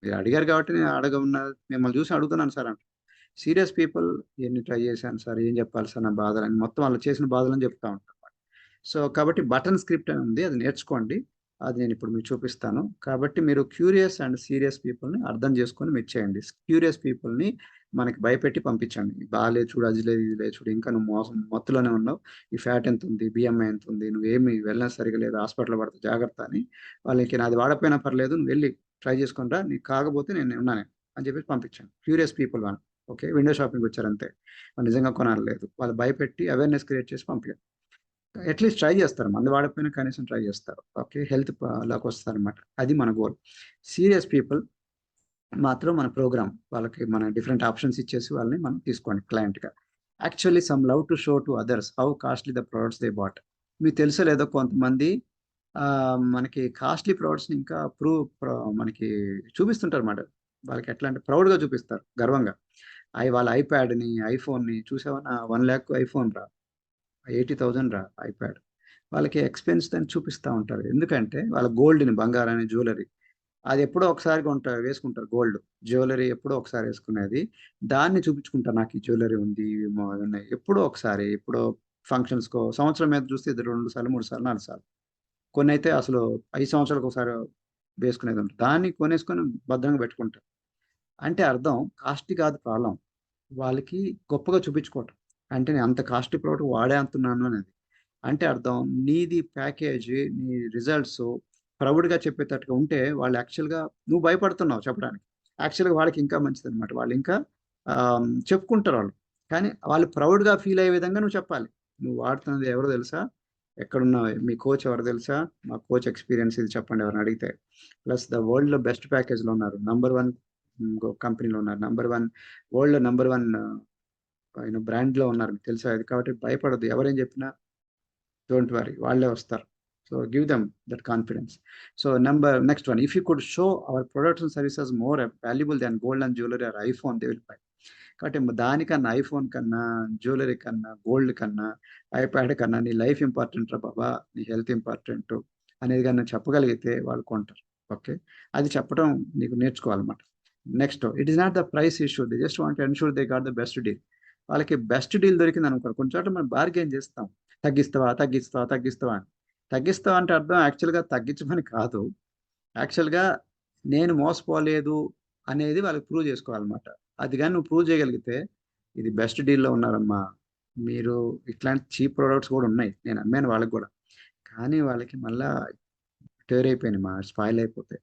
మీరు అడిగారు కాబట్టి నేను మిమ్మల్ని చూసి అడుగుతున్నాను సార్ అంటారు. సీరియస్ పీపుల్ ఎన్ని ట్రై చేశాను సార్, ఏం చెప్పాలి సార్ నా బాధలని, మొత్తం వాళ్ళు చేసిన బాధలని చెప్తా ఉంటారు. సో కాబట్టి బటన్ స్క్రిప్ట్ అని ఉంది, అది నేర్చుకోండి. అది నేను ఇప్పుడు మీకు చూపిస్తాను. కాబట్టి మీరు క్యూరియస్ అండ్ సీరియస్ పీపుల్ని అర్థం చేసుకొని మీరు చేయండి. క్యూరియస్ పీపుల్ని మనకి భయపెట్టి పంపించండి. బాగాలేదు చూడు, అది లేదు, ఇది లేదు చూడు, ఇంకా నువ్వు మత్తులోనే ఉన్నావు, ఈ ఫ్యాట్ ఎంత ఉంది, బిఎంఐ ఎంత ఉంది, నువ్వేమి వెల్నెస్ సరిగా లేదు, హాస్పిటల్ పడితే జాగ్రత్త అని వాళ్ళకి, నాది వాడకపోయినా పర్లేదు, నువ్వు వెళ్ళి ట్రై చేసుకుంటా, నీకు కాకపోతే నేను ఉన్నాను అని చెప్పేసి పంపించాను. క్యూరియస్ పీపుల్ వాళ్ళు. ఓకే, విండో షాపింగ్ వచ్చారంతే, వాళ్ళు నిజంగా కొనాలి, వాళ్ళు భయపెట్టి అవేర్నెస్ క్రియేట్ చేసి పంపించారు. అట్లీస్ట్ ట్రై చేస్తారు, మందు వాడకపోయినా కనీసం ట్రై చేస్తారు. ఓకే, హెల్త్ లాకి వస్తారనమాట. అది మన గోల్. సీరియస్ పీపుల్ మాత్రం మన ప్రోగ్రామ్ వాళ్ళకి మన డిఫరెంట్ ఆప్షన్స్ ఇచ్చేసి వాళ్ళని మనం తీసుకోండి క్లయింట్గా. Actually some love to show to others how costly the products they bought. మీకు తెలుసో లేదో, కొంతమంది మనకి కాస్ట్లీ ప్రోడక్ట్స్ని ఇంకా మనకి చూపిస్తుంటారు అన్నమాట. వాళ్ళకి ఎట్లా అంటే ప్రౌడ్గా చూపిస్తారు, గర్వంగా. వాళ్ళ ఐప్యాడ్ని, ఐఫోన్ని చూసావా, 1 lakh ఐఫోన్ రా, 80,000 రా ఐప్యాడ్. వాళ్ళకి ఎక్స్పెన్స్ అని చూపిస్తూ ఉంటారు. ఎందుకంటే వాళ్ళ గోల్డ్ని, బంగారాన్ని, జ్యువెలరీ అది ఎప్పుడో ఒకసారి వేసుకుంటారు. గోల్డ్ జ్యువెలరీ ఎప్పుడో ఒకసారి వేసుకునేది, దాన్ని చూపించుకుంటారు. నాకు ఈ జ్యువెలరీ ఉంది, ఇవి ఉన్నాయి. ఎప్పుడో ఒకసారి, ఎప్పుడో ఫంక్షన్స్కో, సంవత్సరం మీద చూస్తే ఇది 2 సార్లు, 3 సార్లు, 4 సార్లు. కొన్ని అయితే అసలు 5 సంవత్సరాలకు ఒకసారి వేసుకునేది ఉంటుంది. దాన్ని కొనేసుకొని భద్రంగా పెట్టుకుంటారు. అంటే అర్థం కాస్ట్ కాదు ప్రాబ్లం, వాళ్ళకి గొప్పగా చూపించుకోవటం. అంటే నేను అంత కాస్ట్లీ ప్రోడక్ట్ వాడే అంటున్నాను అనేది. అంటే అర్థం, నీది ప్యాకేజ్, నీ రిజల్ట్స్ ప్రౌడ్గా చెప్పేటట్టుగా ఉంటే వాళ్ళు యాక్చువల్గా, నువ్వు భయపడుతున్నావు చెప్పడానికి, యాక్చువల్గా వాళ్ళకి ఇంకా మంచిది అనమాట. వాళ్ళు ఇంకా చెప్పుకుంటారు వాళ్ళు. కానీ వాళ్ళు ప్రౌడ్గా ఫీల్ అయ్యే విధంగా నువ్వు చెప్పాలి. నువ్వు వాడుతున్నది ఎవరో తెలుసా, ఎక్కడున్నావు, మీ కోచ్ ఎవరు తెలుసా, మా కోచ్ ఎక్స్పీరియన్స్ ఇది చెప్పండి ఎవరిని అడిగితే. ప్లస్ ద వరల్డ్లో బెస్ట్ ప్యాకేజ్లో ఉన్నారు, #1 కంపెనీలో ఉన్నారు, #1 వరల్డ్లో #1 బ్రాండ్లో ఉన్నారు, మీకు తెలుసా అది. కాబట్టి భయపడద్దు, ఎవరేం చెప్పినా డోంట్ వరీ, వాళ్ళే వస్తారు. So give them that confidence. So next one, if you could show our products and services more valuable than gold and jewelry or iPhone, they will buy. కాబట్టి దానికన్నా ఐఫోన్ కన్నా, జ్యువెలరీ కన్నా, gold కన్నా, iPad కన్నా నీ life important రా బాబా, నీ health important అనేది కన్నా చెప్పగలిగితే వాళ్ళు కొంటారు. ఓకే, అది చెప్పడం నీకు నేర్చుకోవాలన్నమాట. Next, it is not the price issue, they just want ensure they got the best deal. వాళ్ళకి బెస్ట్ డీల్ దొరికింది అనుకోరు, కొంచెం చోట మనం బార్గెన్ చేస్తాం, తగ్గిస్తావా తగ్గిస్తావా తగ్గిస్తావా అని. తగ్గిస్తావా అంటే అర్థం యాక్చువల్గా తగ్గించమని కాదు, యాక్చువల్గా నేను మోసపోలేదు అనేది వాళ్ళకి ప్రూవ్ చేసుకోవాలన్నమాట. అది కానీ నువ్వు ప్రూవ్ చేయగలిగితే ఇది బెస్ట్ డీల్లో ఉన్నారమ్మా, మీరు ఇట్లాంటి చీప్ ప్రోడక్ట్స్ కూడా ఉన్నాయి, నేను అమ్మాను వాళ్ళకి కూడా, కానీ వాళ్ళకి మళ్ళా టేర్ అయిపోయినాయి మా, స్పాయిల్ అయిపోతాయి.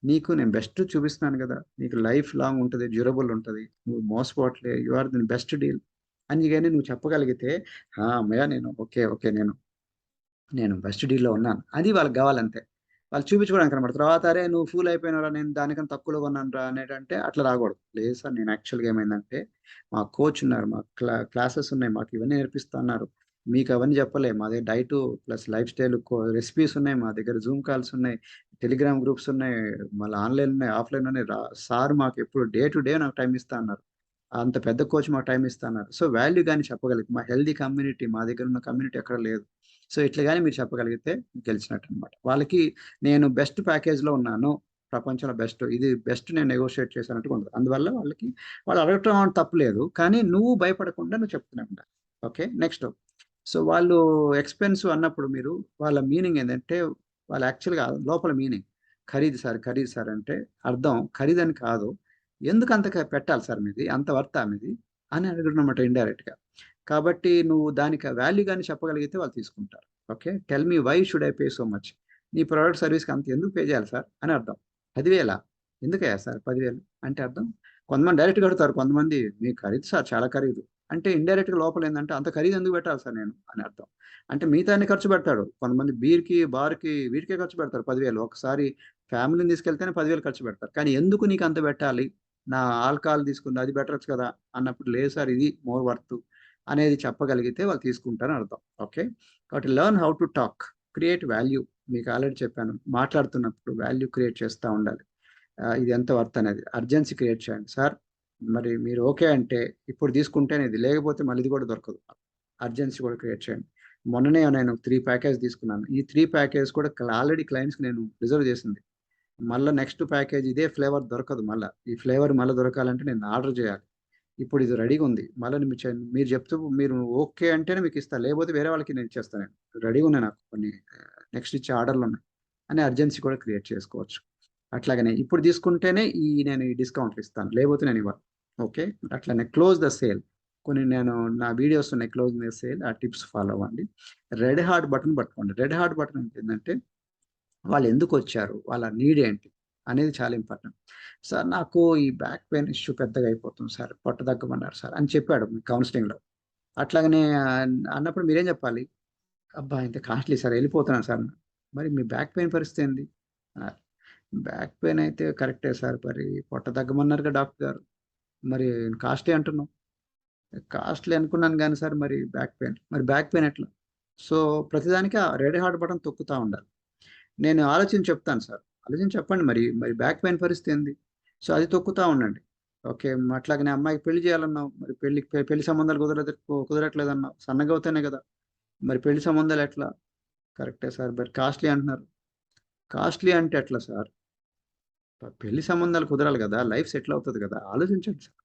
నీకు నేను బెస్ట్ చూపిస్తున్నాను కదా, నీకు లైఫ్ లాంగ్ ఉంటుంది, డ్యూరబుల్ ఉంటుంది, నువ్వు మోసపోవట్లే, you are the best deal అని కానీ నువ్వు చెప్పగలిగితే, అమ్మయ్య నేను ఓకే ఓకే నేను బెస్ట్ డీల్లో ఉన్నాను అది వాళ్ళకి కావాలంతే. వాళ్ళు చూపించుకోవడానికి అనమాట. తర్వాత అరే నువ్వు ఫూల్ అయిపోయినారా, నేను దానికన్నా తక్కువలో కొన్నాను రా అనేటంటే అట్లా రాకూడదు. లేదు సార్, నేను యాక్చువల్గా ఏమైందంటే మా కోచ్ ఉన్నారు, మా క్లాసెస్ ఉన్నాయి, మాకు ఇవన్నీ నేర్పిస్తా ఉన్నారు, మీకు అవన్నీ చెప్పలే, మా దగ్గర diet plus life style recipes ఉన్నాయి, మా దగ్గర జూమ్ కాల్స్ ఉన్నాయి, టెలిగ్రామ్ గ్రూప్స్ ఉన్నాయి, మళ్ళీ ఆన్లైన్ ఉన్నాయి, ఆఫ్లైన్ ఉన్నాయి. సార్ మాకు ఎప్పుడు డే టు డే నాకు టైం ఇస్తా అన్నారు, అంత పెద్ద కోచ్ మాకు టైం ఇస్తా అన్నారు. సో వాల్యూ కానీ చెప్పగలిగితే, మా హెల్దీ కమ్యూనిటీ, మా దగ్గర ఉన్న కమ్యూనిటీ ఎక్కడ లేదు. సో ఇట్లా కానీ మీరు చెప్పగలిగితే గెలిచినట్టు అనమాట. వాళ్ళకి నేను బెస్ట్ ప్యాకేజ్లో ఉన్నాను, ప్రపంచంలో బెస్ట్, ఇది బెస్ట్ నేను నెగోషియేట్ చేశానంటూ ఉంటుంది. అందువల్ల వాళ్ళు అడగటం తప్పలేదు, కానీ నువ్వు భయపడకుండా నువ్వు చెప్తూనే ఉండాలి. ఓకే, నెక్స్ట్, సో వాళ్ళు ఎక్స్పెన్సివ్ అన్నప్పుడు మీరు వాళ్ళ మీనింగ్ ఏంటంటే, వాళ్ళు యాక్చువల్గా లోపల మీనింగ్ ఖరీదు సార్ అంటే అర్థం ఖరీదని కాదు, ఎందుకు అంత పెట్టాలి సార్ మీది, అంత వర్తా మీది అని అడగడం అనమాట ఇండైరెక్ట్గా. కాబట్టి నువ్వు దానికి వాల్యూ కానీ చెప్పగలిగితే వాళ్ళు తీసుకుంటారు. Okay, tell me why should I pay so much, నీ ప్రోడక్ట్ సర్వీస్కి అంత ఎందుకు పే చేయాలి సార్ అని అర్థం. 10,000 ఎందుకయ్యా సార్ 10,000 అంటే అర్థం, కొంతమంది డైరెక్ట్ కడతారు, కొంతమంది మీ ఖరీదు సార్ చాలా ఖరీదు అంటే ఇండైరెక్ట్గా లోపల ఏంటంటే అంత ఖరీదు ఎందుకు పెట్టాలి సార్ నేను అని అర్థం. అంటే మిగతాన్ని ఖర్చు పెడతాడు, కొంతమంది బీర్కి బార్కి వీటికే ఖర్చు పెడతారు 10,000, ఒకసారి ఫ్యామిలీని తీసుకెళ్తేనే 10,000 ఖర్చు పెడతారు, కానీ ఎందుకు నీకు అంత పెట్టాలి, నా ఆల్కహాల్ తీసుకుంది అది బెటర్స్ కదా అన్నప్పుడు, లేదు సార్ ఇది మోర్ వర్త్ అనేది చెప్పగలిగితే వాళ్ళు తీసుకుంటారని అర్థం. ఓకే, కాబట్టి learn how to talk, create value. మీకు ఆల్రెడీ చెప్పాను, మాట్లాడుతున్నప్పుడు వాల్యూ క్రియేట్ చేస్తూ ఉండాలి. ఇది ఎంత వర్త్ అనేది, అర్జెన్సీ క్రియేట్ చేయండి. సార్ మరి మీరు ఓకే అంటే ఇప్పుడు తీసుకుంటేనే ఇది, లేకపోతే మళ్ళీ ఇది కూడా దొరకదు, అర్జెన్సీ కూడా క్రియేట్ చేయండి. మొన్ననే నేను 3 ప్యాకేజ్ తీసుకున్నాను, ఈ 3 ప్యాకేజ్ కూడా ఆల్రెడీ క్లయింట్స్కి నేను రిజర్వ్ చేసింది. మళ్ళీ నెక్స్ట్ ప్యాకేజ్ ఇదే ఫ్లేవర్ దొరకదు, మళ్ళీ ఈ ఫ్లేవర్ మళ్ళీ దొరకాలంటే నేను ఆర్డర్ చేయాలి. ఇప్పుడు ఇది రెడీగా ఉంది, మళ్ళీ మీరు చెప్తూ మీరు ఓకే అంటేనే మీకు ఇస్తాను, లేకపోతే వేరే వాళ్ళకి నేను ఇచ్చేస్తాను, నేను రెడీగా ఉన్నాయి, నాకు కొన్ని నెక్స్ట్ ఇచ్చే ఆర్డర్లు ఉన్నాయి అని అర్జెన్సీ కూడా క్రియేట్ చేసుకోవచ్చు. అట్లాగనే ఇప్పుడు తీసుకుంటేనే నేను ఈ డిస్కౌంట్లు ఇస్తాను, లేకపోతే నేను ఇవ్వను. ఓకే, అట్లానే క్లోజ్ ద సేల్, కొన్ని నేను నా వీడియోస్ ఉన్నాయి క్లోజ్ ద సేల్, ఆ టిప్స్ ఫాలో అవ్వండి. రెడ్ హార్ట్ బటన్ పట్టుకోండి. రెడ్ హార్ట్ బటన్ ఏంటంటే వాళ్ళు ఎందుకు వచ్చారు, వాళ్ళ నీడ్ ఏంటి అనేది చాలా ఇంపార్టెంట్. సార్ నాకు ఈ బ్యాక్ పెయిన్ ఇష్యూ పెద్దగా అయిపోతుంది సార్, పొట్ట తగ్గమన్నారు సార్ అని చెప్పాడు కౌన్సిలింగ్లో. అట్లాగనే అన్నప్పుడు మీరేం చెప్పాలి, అబ్బా ఇంత కాస్ట్లీ సార్ వెళ్ళిపోతున్నాను సార్, మరి మీ బ్యాక్ పెయిన్ పరిస్థితి ఏంది, బ్యాక్ పెయిన్ అయితే కరెక్టే సార్, మరి పొట్ట తగ్గమన్నారుగా డాక్టర్ గారు, మరి కాస్ట్లీ అంటున్నాం, కాస్ట్లీ అనుకున్నాను కానీ సార్ మరి బ్యాక్ పెయిన్ ఎట్లా. సో ప్రతిదానికి ఆ రెడ్ హార్ట్ బటన్ తొక్కుతూ ఉండాలి. నేను ఆలోచించి చెప్తాను సార్, ఆలోచించి చెప్పండి, మరి బ్యాక్ పెయిన్ పరిస్థితి ఏంది, సో అది తొక్కుతూ ఉండండి. ఓకే, అట్లాగనే అమ్మాయికి పెళ్లి చేయాలన్నావు, మరి పెళ్లి సంబంధాలు కుదరట్లేదన్నావు, సన్నగా అవుతానే కదా, మరి పెళ్లి సంబంధాలు ఎట్లా, కరెక్టే సార్, మరి కాస్ట్లీ అంటున్నారు, కాస్ట్లీ అంటే ఎట్లా సార్, పెళ్లి సంబంధాలు కుదరాలి కదా, లైఫ్ సెటిల్ అవుతుంది కదా, ఆలోచించండి సార్.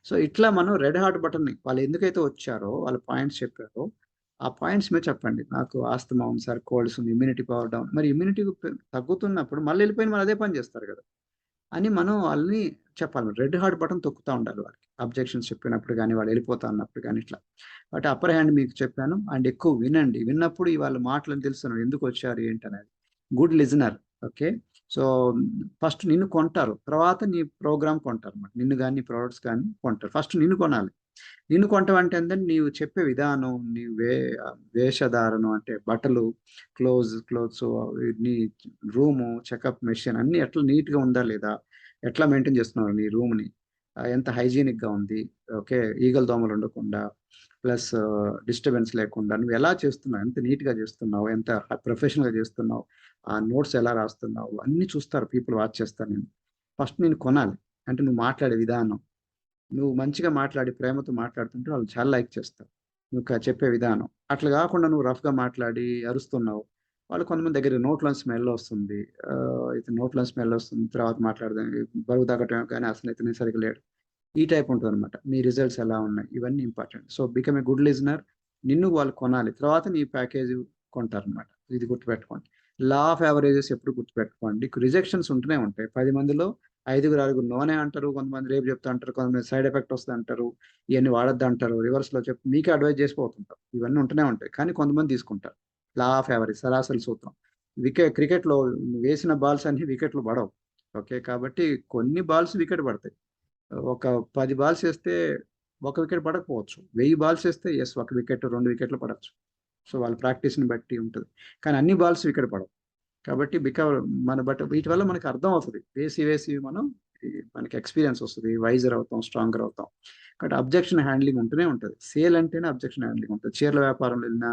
సో ఇట్లా మనం రెడ్ హార్ట్ బటన్ని వాళ్ళు ఎందుకైతే వచ్చారో వాళ్ళ పాయింట్స్ చెప్పారో ఆ పాయింట్స్ మీద చెప్పండి. నాకు ఆస్తమా ఉంది సార్, కోల్డ్స్ ఉంది, ఇమ్యూనిటీ పవర్ డౌన్, మరి ఇమ్యూనిటీ తగ్గుతున్నప్పుడు మళ్ళీ వెళ్ళిపోయిన వాళ్ళు అదే పని చేస్తారు కదా అని మనం వాళ్ళని చెప్పాలి. రెడ్ హార్ట్ బటన్ తొక్కుతూ ఉండాలి వాళ్ళకి, అబ్జెక్షన్స్ చెప్పినప్పుడు కానీ, వాళ్ళు వెళ్ళిపోతా అన్నప్పుడు కానీ ఇట్లా. బట్ అప్పర్ హ్యాండ్ మీకు చెప్పాను, అండ్ ఎక్కువ వినండి, విన్నప్పుడు వాళ్ళ మాటలను తెలుస్తున్నాడు ఎందుకు వచ్చారు ఏంటి అనేది. Good listener. Okay, so first నిన్ను కొంటారు, తర్వాత నీ ప్రోగ్రామ్ కొంటారు అన్నమాట, నిన్ను కానీ నీ ప్రోడక్ట్స్ కానీ కొంటారు. ఫస్ట్ నిన్ను కొనాలి. నిన్ను కొంటామంటే ఏంటంటే నీవు చెప్పే విధానం, నీ వేషధారణం అంటే బట్టలు, క్లోత్స్, నీ రూము, చెకప్ మెషిన్ అన్ని ఎట్లా నీట్గా ఉందా లేదా, ఎట్లా మెయింటైన్ చేస్తున్నారు నీ రూమ్ని, ఎంత హైజీనిక్గా ఉంది, ఓకే, ఈగల దోమలు ఉండకుండా, ప్లస్ డిస్టర్బెన్స్ లేకుండా నువ్వు ఎలా చేస్తున్నావు, ఎంత నీట్గా చేస్తున్నావు, ఎంత ప్రొఫెషనల్గా చేస్తున్నావు, ఆ నోట్స్ ఎలా రాస్తున్నావు అన్నీ చూస్తారు, పీపుల్ వాచ్ చేస్తారు. నేను ఫస్ట్ నేను కొనాలి, అంటే నువ్వు మాట్లాడే విధానం, నువ్వు మంచిగా మాట్లాడి ప్రేమతో మాట్లాడుతుంటే వాళ్ళు చాలా లైక్ చేస్తారు. నువ్వు చెప్పే విధానం అట్లా కాకుండా నువ్వు రఫ్గా మాట్లాడి అరుస్తున్నావు, వాళ్ళు కొంతమంది దగ్గర నోట్లో స్మెల్ వస్తుంది, అయితే నోట్లో స్మెల్ వస్తుంది, తర్వాత మాట్లాడదాం, బరువు తగ్గటం కానీ అసలు అయితే సరిగ్గా లేడు, ఈ టైప్ ఉంటుంది అనమాట. మీ రిజల్ట్స్ ఎలా ఉన్నాయి ఇవన్నీ important. So become a good listener. నిన్ను వాళ్ళు కొనాలి, తర్వాత నీ ప్యాకేజ్ కొంటారనమాట. ఇది గుర్తుపెట్టుకోండి. లా ఆఫ్ యావరేజెస్ ఎప్పుడు గుర్తుపెట్టుకోండి. రిజెక్షన్స్ ఉంటూనే ఉంటాయి. 10 మందిలో 5 6 నోనే అంటారు, కొంతమంది రేపు చెప్తా అంటారు, కొంతమంది సైడ్ ఎఫెక్ట్ వస్తుంది అంటారు, ఇవన్నీ వాడద్దు అంటారు, రివర్స్లో చెప్పి మీకే అడ్వైజ్ చేసిపోతుంటారు. ఇవన్నీ ఉంటూనే ఉంటాయి, కానీ కొంతమంది తీసుకుంటారు. లా ఆఫ్ యావరేజ్, సరాసరి సూత్రం. క్రికెట్లో వేసిన బాల్స్ అన్ని వికెట్లు పడవు. ఓకే, కాబట్టి కొన్ని బాల్స్ వికెట్ పడతాయి. ఒక 10 బాల్స్ వేస్తే ఒక వికెట్ పడకపోవచ్చు, 1000 బాల్స్ వేస్తే ఎస్ 1 వికెట్ 2 వికెట్లు పడవచ్చు. సో వాళ్ళ ప్రాక్టీస్ని బట్టి ఉంటుంది, కానీ అన్ని బాల్స్ వికెట్ పడవు. కాబట్టి బట్ వీటి వల్ల మనకి అర్థం అవుతుంది, వేసి వేసి మనకి ఎక్స్పీరియన్స్ వస్తుంది, వైజర్ అవుతాం, స్ట్రాంగర్ అవుతాం. కాబట్టి అబ్జెక్షన్ హ్యాండ్లింగ్ ఉంటూనే ఉంటుంది. సేల్ అంటేనే అబ్జెక్షన్ హ్యాండ్లింగ్ ఉంటుంది. చీరల వ్యాపారం వెళ్ళినా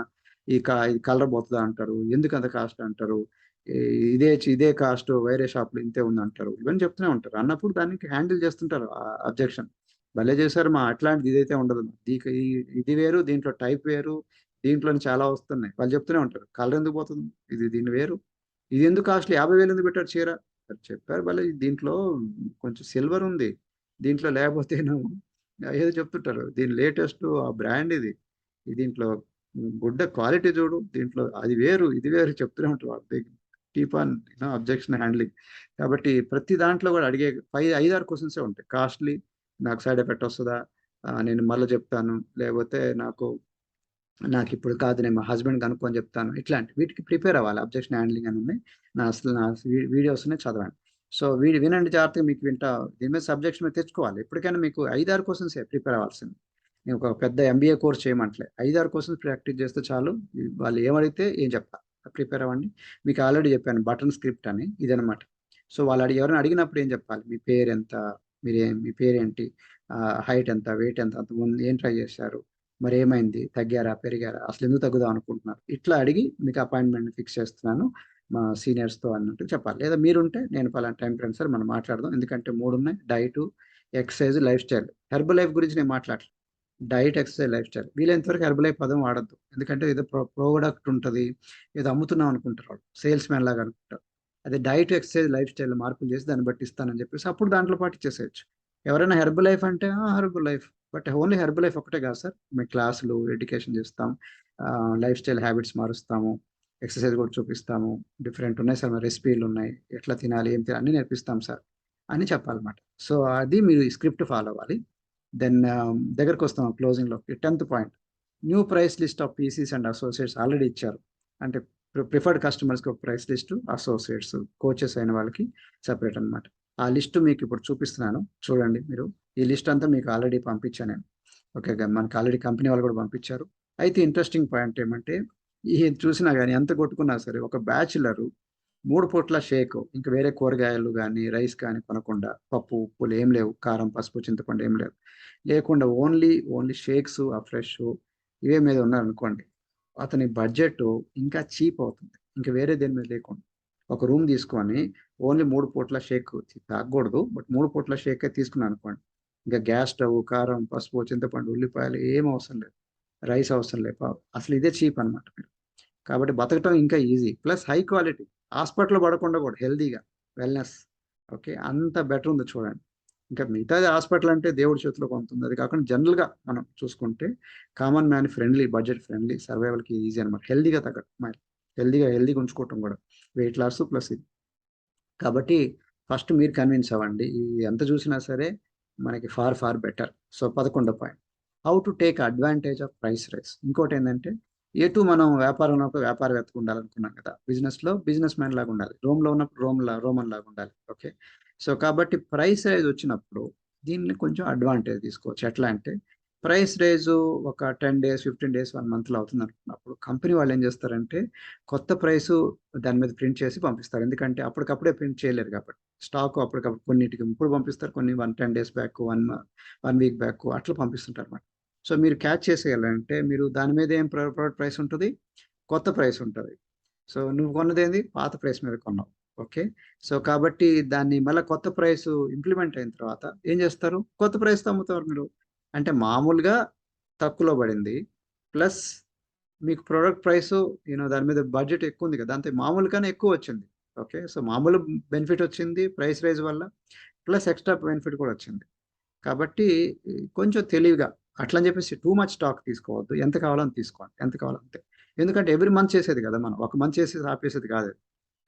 ఇది కలర్ పోతుందా అంటారు, ఎందుకు అంత కాస్ట్ అంటారు, ఇదే కాస్ట్ వేరే షాప్లో ఇంతే ఉంది అంటారు, ఇవన్నీ చెప్తూనే ఉంటారు. అన్నప్పుడు దానికి హ్యాండిల్ చేస్తుంటారు అబ్జెక్షన్. భలే చేశారు మా, అట్లాంటిది ఇదైతే ఉండదు, ఇది వేరు, దీంట్లో టైప్ వేరు, దీంట్లో చాలా వస్తున్నాయి, వాళ్ళు చెప్తూనే ఉంటారు. కలర్ ఎందుకు పోతుంది, దీని వేరు, ఇది ఎందుకు కాస్ట్లీ, 50,000 ఎందుకు పెట్టారు చీర, చెప్పారు భలే, దీంట్లో కొంచెం సిల్వర్ ఉంది, దీంట్లో లేకపోతే ఏదో చెప్తుంటారు, దీని లేటెస్ట్ ఆ బ్రాండ్ దీంట్లో గుడ్డ క్వాలిటీ చూడు, దీంట్లో అది వేరు ఇది వేరు చెప్తూనే ఉంటారు వాళ్ళు. Keep on objection handling. కాబట్టి ప్రతి దాంట్లో కూడా అడిగే 5 6 క్వశ్చన్సే ఉంటాయి. కాస్ట్లీ, నాకు సైడ్ ఎఫెక్ట్ వస్తుందా, నేను మళ్ళీ చెప్తాను, లేకపోతే నాకు ఇప్పుడు కాదు, నేను మా హస్బెండ్ కనుక్కొని చెప్తాను, ఇట్లాంటి వీటికి ప్రిపేర్ అవ్వాలి. అబ్జెక్షన్ హ్యాండ్లింగ్ అని ఉన్నాయి, నా వీడియోస్నే చదవండి. సో వినండి జాగ్రత్తగా, మీకు దీని మీద సబ్జెక్ట్స్ మీద తెచ్చుకోవాలి. ఎప్పటికైనా మీకు 5 6 క్వశ్చన్సే ప్రిపేర్ అవ్వాల్సింది. నేను ఒక పెద్ద ఎంబీఏ కోర్స్ చేయమంటలే, 5 6 క్వశ్చన్స్ ప్రాక్టీస్ చేస్తే చాలు. వాళ్ళు ఏమడిగితే ఏం చెప్తా, ప్రిపేర్ అవ్వండి. మీకు ఆల్రెడీ చెప్పాను బటన్ స్క్రిప్ట్ అని, ఇదనమాట. సో వాళ్ళు ఎవరైనా అడిగినప్పుడు ఏం చెప్పాలి, మీ పేరు ఎంత, మీ పేరేంటి, హైట్ ఎంత, వెయిట్ ఎంత, అంతకుముందు ఏం ట్రై చేశారు, మరి ఏమైంది, తగ్గారా పెరిగారా, అసలు ఎందుకు తగ్గుదాం అనుకుంటున్నారు, ఇట్లా అడిగి మీకు అపాయింట్మెంట్ ఫిక్స్ చేస్తున్నాను మా సీనియర్స్తో అన్నట్టు చెప్పాలి. లేదా మీరుంటే నేను పలానా టైం ఫ్రెండ్ సార్ మనం మాట్లాడదాం, ఎందుకంటే 3 ఉన్నాయి, diet, exercise, life style. Herbal life గురించి నేను మాట్లాడలేదు, డైట్, ఎక్సర్సైజ్, లైఫ్ స్టైల్. వీలైనంతవరకు హెర్బల్ లైఫ్ పదం వాడద్దు, ఎందుకంటే ఏదో ప్రోడక్ట్ ఉంటుంది, ఏదో అమ్ముతున్నాం అనుకుంటారు వాళ్ళు, సేల్స్ మ్యాన్ లాగా అనుకుంటారు. అదే డైట్, ఎక్సర్సైజ్, లైఫ్ స్టైల్ మార్పులు చేసి దాన్ని బట్టి ఇస్తానని చెప్పేసి అప్పుడు దాంట్లో పాటు చేసేయచ్చు. ఎవరైనా హెర్బల్ లైఫ్ అంటే herbal life, but only herbal life ఒకటే కాదు సార్, మేము క్లాసులు ఎడ్యుకేషన్ చేస్తాం, లైఫ్ స్టైల్ హ్యాబిట్స్ మారుస్తాము, ఎక్సర్సైజ్ కూడా చూపిస్తాము, డిఫరెంట్ ఉన్నాయి సార్, రెసిపీలు ఉన్నాయి, ఎట్లా తినాలి ఏం తినాలి అన్నీ నేర్పిస్తాం సార్ అని చెప్పాలన్నమాట. సో అది మీరు స్క్రిప్ట్ ఫాలో అవ్వాలి. దెన్ దగ్గరకు వస్తాం క్లోజింగ్లో. 10th point, new price list of Pisces and associates already ఇచ్చారు. అంటే ప్రిఫర్డ్ కస్టమర్స్కి ఒక ప్రైస్ లిస్టు, అసోసియేట్స్ కోచెస్ అయిన వాళ్ళకి సపరేట్ అనమాట. ఆ లిస్టు మీకు ఇప్పుడు చూపిస్తున్నాను, చూడండి మీరు. ఈ లిస్ట్ అంతా మీకు ఆల్రెడీ పంపించాను నేను. ఓకే, మనకి ఆల్రెడీ కంపెనీ వాళ్ళు కూడా పంపించారు. అయితే ఇంట్రెస్టింగ్ పాయింట్ ఏమంటే, ఈ చూసినా కానీ ఎంత కొట్టుకున్నా సరే, ఒక బ్యాచులరు 3 పూట్ల షేక్, ఇంకా వేరే కూరగాయలు కానీ రైస్ కానీ కొనకుండా, పప్పు ఉప్పులు ఏం లేవు, కారం పసుపు చింతపండు ఏం లేవు లేకుండా, ఓన్లీ షేక్స్ ఆ ఫ్రెష్ ఇవే మీద ఉన్నారనుకోండి, అతని బడ్జెట్ ఇంకా చీప్ అవుతుంది, ఇంకా వేరే దేని మీద లేకుండా. ఒక రూమ్ తీసుకొని ఓన్లీ 3 పూట్ల షేక్ తాగకూడదు, బట్ 3 పూట్ల షేకే తీసుకున్నాను అనుకోండి, ఇంకా గ్యాస్ స్టవ్, కారం పసుపు చింతపండు ఉల్లిపాయలు ఏం అవసరం లేదు, రైస్ అవసరం లేదు, అసలు ఇదే చీప్ అనమాట మీరు. కాబట్టి బతకటం ఇంకా easy, plus high quality, hospital పడకుండా కూడా హెల్దీగా, వెల్నెస్. ఓకే, అంత బెటర్ ఉంది చూడండి. ఇంకా మిగతాది హాస్పిటల్ అంటే దేవుడి చేతిలో కొంత ఉంది, అది కాకుండా జనరల్గా మనం చూసుకుంటే common man friendly, budget friendly, సర్వైవల్కి ఈజీ అనమాట. హెల్దీగా తగ్గడం, హెల్దీగా ఉంచుకోవటం కూడా, వెయిట్ లాస్ ప్లస్ ఇది. కాబట్టి ఫస్ట్ మీరు కన్విన్స్ అవ్వండి, ఎంత చూసినా సరే మనకి ఫార్ ఫార్ బెటర్. సో 11వ point, how to take advantage of price rise. ఇంకోటి ఏంటంటే, మనం వ్యాపారంలో వ్యాపారవేత్తగా ఉండాలనుకున్నాం కదా, బిజినెస్లో బిజినెస్ మ్యాన్ లాగా ఉండాలి, రోమ్లో ఉన్నప్పుడు రోమన్ లాగా ఉండాలి. ఓకే, సో కాబట్టి ప్రైస్ రైజ్ వచ్చినప్పుడు దీన్ని కొంచెం అడ్వాంటేజ్ తీసుకోవచ్చు. ఎట్లా అంటే, ప్రైస్ రైజు ఒక 10 days 15 days 1 monthలో అవుతుంది అనుకున్నప్పుడు, కంపెనీ వాళ్ళు ఏం చేస్తారంటే కొత్త ప్రైసు దాని మీద ప్రింట్ చేసి పంపిస్తారు. ఎందుకంటే అప్పటికప్పుడే ప్రింట్ చేయలేరు కాబట్టి, స్టాక్ అప్పటికప్పుడు కొన్నిటికి ఇప్పుడు పంపిస్తారు, కొన్ని 10 days బ్యాక్, 1 week బ్యాక్ అట్లా పంపిస్తుంటారు అన్నమాట. సో మీరు క్యాచ్ చేసేయాలంటే మీరు దాని మీద ఏం ప్రోడక్ట్ ప్రైస్ ఉంటుంది, కొత్త ప్రైస్ ఉంటుంది. సో నువ్వు కొన్నది ఏంది, పాత ప్రైస్ మీద కొన్నావు. ఓకే. సో కాబట్టి దాన్ని మళ్ళీ కొత్త ప్రైస్ ఇంప్లిమెంట్ అయిన తర్వాత ఏం చేస్తారు, కొత్త ప్రైస్తో అమ్ముతారు మీరు. అంటే మామూలుగా తక్కువలో పడింది, ప్లస్ మీకు ప్రొడక్ట్ ప్రైస్ దాని మీద బడ్జెట్ ఎక్కువ ఉంది కదా, అంతే మామూలుగానే ఎక్కువ వచ్చింది. ఓకే. సో మామూలు బెనిఫిట్ వచ్చింది ప్రైస్ రైజ్ వల్ల, ప్లస్ ఎక్స్ట్రా బెనిఫిట్ కూడా వచ్చింది. కాబట్టి కొంచెం తెలివిగా అట్లా అని చెప్పేసి టూ మచ్ స్టాక్ తీసుకోవద్దు. ఎంత కావాలో తీసుకోండి, ఎంత కావాలో అంతే. ఎందుకంటే ఎవ్రీ మంత్ చేసేది కదా, మనం ఒక మంత్ చేసేది ఆపేసేది కాదు.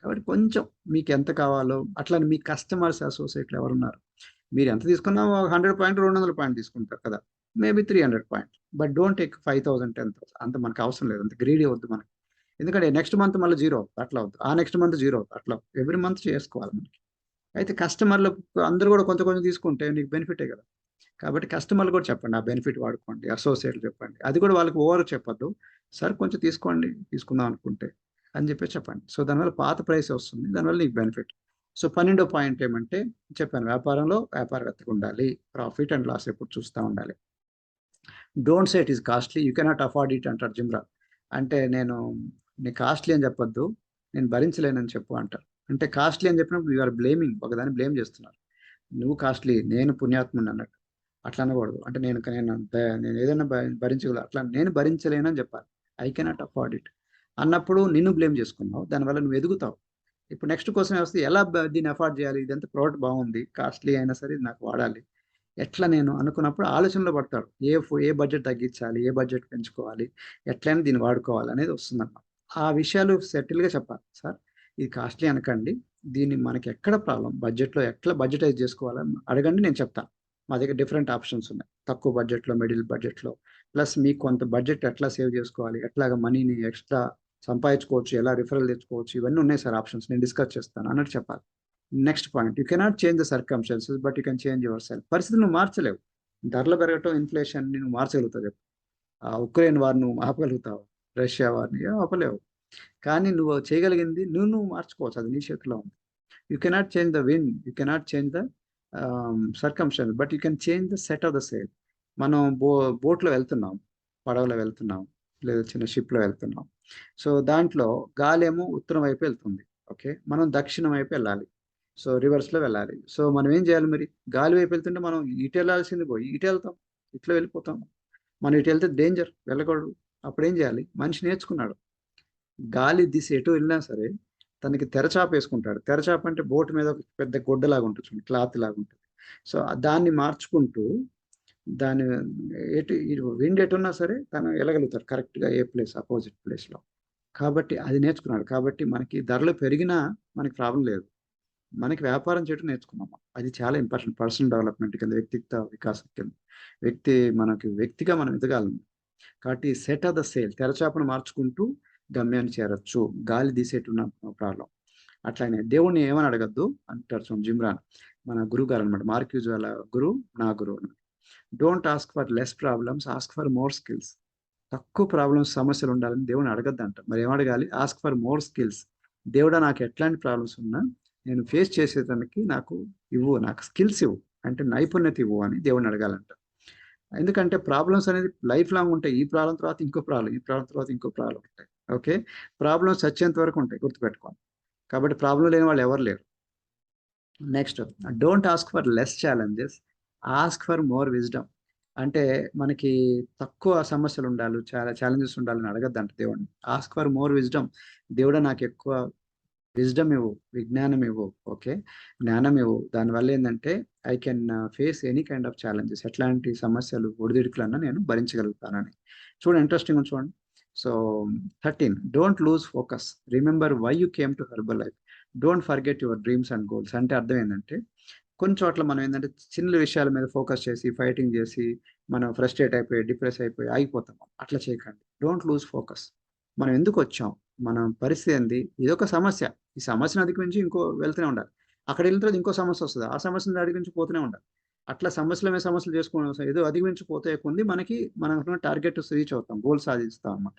కాబట్టి కొంచెం మీకు ఎంత కావాలో అట్లా మీ కస్టమర్స్ అసోసియేట్లు ఎవరున్నారు, మీరు ఎంత తీసుకున్నా 100 పాయింట్ 200 పాయింట్ తీసుకుంటారు కదా, maybe 300 point. But don't take 5000 10,000, అంత మనకు అవసరం లేదు, అంత గ్రీడీ వద్దు మనకి. ఎందుకంటే నెక్స్ట్ మంత్ మళ్ళీ జీరో అవుతుంది, అట్లా అవుతుంది. ఆ నెక్స్ట్ మంత్ జీరో అవుతుంది, అట్లా ఎవ్రీ మంత్ చేసుకోవాలి మనకి. అయితే కస్టమర్లు అందరూ కూడా కొంచెం కొంచెం తీసుకుంటే నీకు బెనిఫిటే కదా. కాబట్టి కస్టమర్లు కూడా చెప్పండి, ఆ బెనిఫిట్ వాడుకోండి. అసోసియేట్లు చెప్పండి, అది కూడా వాళ్ళకి ఓవర్ చెప్పొద్దు. సార్ కొంచెం తీసుకోండి, తీసుకుందాం అనుకుంటే అని చెప్పి చెప్పండి. సో దానివల్ల పాత ప్రైస్ వస్తుంది, దానివల్ల నీకు బెనిఫిట్. సో 12వ పాయింట్ ఏమంటే చెప్పాను, వ్యాపారంలో వ్యాపారవేత్తగా ఉండాలి, ప్రాఫిట్ అండ్ లాస్ ఎప్పుడు చూస్తూ ఉండాలి. Don't say it is costly, you cannot afford it అంటారు జిమ్రా. అంటే నీ కాస్ట్లీ అని చెప్పొద్దు, నేను భరించలేనని చెప్పు అంటారు. అంటే కాస్ట్లీ అని చెప్పినప్పుడు యు ఆర్ బ్లేమింగ్, ఒకదాన్ని బ్లేమ్ చేస్తున్నారు. నువ్వు కాస్ట్లీ, నేను పుణ్యాత్ముని అన్నట్టు. అట్లా అనకూడదు. అంటే నేను ఏదైనా భరించగలను, అట్లా నేను భరించలేనని చెప్పాలి. ఐ కెనాట్ అఫోర్డ్ ఇట్ అన్నప్పుడు నిన్ను బ్లేమ్ చేసుకున్నావు, దానివల్ల నువ్వు ఎదుగుతావు. ఇప్పుడు నెక్స్ట్ క్వశ్చన్ వస్తే ఎలా దీన్ని అఫోర్డ్ చేయాలి, ఇదంతా ప్రోడక్ట్ బాగుంది, కాస్ట్లీ అయినా సరే ఇది నాకు వాడాలి, ఎట్లా నేను అనుకున్నప్పుడు ఆలోచనలో పడతాడు. ఏ బడ్జెట్ తగ్గించాలి, ఏ బడ్జెట్ పెంచుకోవాలి, ఎట్లయినా దీన్ని వాడుకోవాలి అనేది వస్తుందన్నమాట. ఆ విషయాలు సెటిల్గా చెప్పాలి. సార్ ఇది కాస్ట్లీ అనకండి, దీన్ని మనకి ఎక్కడ ప్రాబ్లం, బడ్జెట్లో ఎట్లా బడ్జెటైజ్ చేసుకోవాలని అడగండి, నేను చెప్తాను. మా దగ్గర డిఫరెంట్ ఆప్షన్స్ ఉన్నాయి, తక్కువ బడ్జెట్లో, మిడిల్ బడ్జెట్లో, ప్లస్ మీకు కొంత బడ్జెట్ ఎట్లా సేవ్ చేసుకోవాలి, ఎట్లాగ మనీని ఎక్స్ట్రా సంపాదించుకోవచ్చు, ఎలా రిఫరల్ తెచ్చుకోవచ్చు, ఇవన్నీ ఉన్నాయి సార్ ఆప్షన్స్, నేను డిస్కస్ చేస్తాను అన్నట్టు చెప్పాలి. Next point, you cannot change the circumstances but you can change your self. పరిస్థితులు నువ్వు మార్చలేవు. ధరలు పెరగటం, ఇన్ఫ్లేషన్ నువ్వు మార్చగలుగుతావు. ఆ ఉక్రెయిన్ వార్ నువ్వు ఆపగలుగుతావు, రష్యా వార్ని ఆపలేవు. కానీ నువ్వు చేయగలిగింది నువ్వు మార్చుకోవచ్చు, అది నీ చేతిలో ఉంది. You cannot change the win, you cannot change the circumstances, but you can change the set of the sale. మనం బోట్లో వెళ్తున్నాం, పడవలో వెళ్తున్నాం, లేదా చిన్న షిప్లో వెళ్తున్నాం. సో దాంట్లో గాలి ఏమో ఉత్తరం వైపు వెళ్తుంది. ఓకే, మనం దక్షిణం వైపు వెళ్ళాలి, సో రివర్స్లో వెళ్ళాలి. సో మనం ఏం చేయాలి మరి, గాలి వైపు వెళ్తుంటే మనం ఇటు వెళ్ళాల్సింది పోయి ఇటు వెళ్తాం, ఇట్లా వెళ్ళిపోతాం. మనం ఇటు వెళ్తే డేంజర్, వెళ్ళకూడదు. అప్పుడు ఏం చేయాలి, మనిషి నేర్చుకున్నాడు, గాలి దిశ ఎటు వెళ్ళినా సరే తనకి తెరచాప వేసుకుంటాడు. తెరచాప అంటే బోట్ మీద ఒక పెద్ద గుడ్డలాగా ఉంటుంది, క్లాత్ లాగా ఉంటుంది. సో దాన్ని మార్చుకుంటూ దాని విండ్ ఎటున్నా సరే తను వెళ్ళగలుగుతారు కరెక్ట్గా ఏ ప్లేస్, అపోజిట్ ప్లేస్లో. కాబట్టి అది నేర్చుకున్నాడు. కాబట్టి మనకి ధరలు పెరిగినా మనకి ప్రాబ్లం లేదు, మనకి వ్యాపారం చేయడం నేర్చుకున్నాము. అది చాలా ఇంపార్టెంట్ పర్సనల్ డెవలప్మెంట్ కింద, వ్యక్తిత్వ వికాసం కింద. వ్యక్తిగా మనం ఎదగాలి. కాబట్టి సెట్ ఆఫ్ ద సేల్, తెరచాపను మార్చుకుంటూ గమ్యాన్ని చేరొచ్చు, గాలి తీసేటున్న ప్రాబ్లం. అట్లానే దేవుణ్ణి ఏమని అడగద్దు అంటారు జిమ్రాన్, మన గురువు గారు అనమాట, మార్క్యూజ్ వాళ్ళ గురువు, నా గురువు. Don't ask for less problems, ask for more skills. తక్కువ ప్రాబ్లమ్స్, సమస్యలు ఉండాలని దేవుని అడగద్దు అంట. మరి ఏమడగాలి, ఆస్క్ ఫర్ మోర్ స్కిల్స్. దేవుడా నాకు ఎట్లాంటి ప్రాబ్లమ్స్ ఉన్నా నేను ఫేస్ చేసేదానికి నాకు ఇవ్వు, నాకు స్కిల్స్ ఇవ్వు, అంటే నైపుణ్యత ఇవ్వు అని దేవుని అడగాలంట. ఎందుకంటే ప్రాబ్లమ్స్ అనేది లైఫ్ లాంగ్ ఉంటాయి. ఈ ప్రాబ్లం తర్వాత ఇంకో ప్రాబ్లం, ఈ ప్రాబ్లం తర్వాత ఇంకో ప్రాబ్లం ఉంటాయి. ఓకే, ప్రాబ్లమ్స్ వచ్చేంత వరకు ఉంటాయి, గుర్తుపెట్టుకోండి. కాబట్టి ప్రాబ్లం లేని వాళ్ళు ఎవరు లేరు. Next, don't ask for less challenges, ask for more wisdom. అంటే మనకి తక్కువ సమస్యలు ఉండాలి, చాలా ఛాలెంజెస్ ఉండాలని అడగద్దంట దేవుడిని. ఆస్క్ ఫర్ మోర్ విజ్డమ్, దేవుడా నాకు ఎక్కువ విజ్డమ్ ఇవ్వు, విజ్ఞానం ఇవ్వు. ఓకే, జ్ఞానం ఇవ్వు. దానివల్ల ఏంటంటే I can face any kind of challenges, ఎట్లాంటి సమస్యలు ఒడిదుడుకులన్నా నేను భరించగలుగుతానని. చూడండి, ఇంట్రెస్టింగ్ చూడండి. So 13, don't lose focus, remember why you came to Herbalife, don't forget your dreams and goals. అంటే అర్థం ఏంటంటే కొన్ని చోట్ల మనం ఏంటంటే చిన్న విషయాల మీద ఫోకస్ చేసి ఫైటింగ్ చేసి మనం ఫ్రస్ట్రేట్ అయిపోయి డిప్రెస్ అయిపోయి ఆగిపోతాం. అట్లా చేయకండి. Don't lose focus. మనం ఎందుకు వచ్చాం, మన పరిస్థితి ఏంది, ఇదొక సమస్య, ఈ సమస్యను అధిగమించి ఇంకో వెళ్తూనే ఉండాలి. అక్కడ వెళ్ళిన తర్వాత ఇంకో సమస్య వస్తుంది, ఆ సమస్యను అధిగమించి పోతూనే ఉండాలి. అట్లా సమస్యల మీద సమస్యలు చేసుకోవడం ఏదో అధిగమించిపోతే కొంది మనకున్న టార్గెట్ రీచ్ అవుతాం, గోల్ సాధిస్తాం అన్నమాట.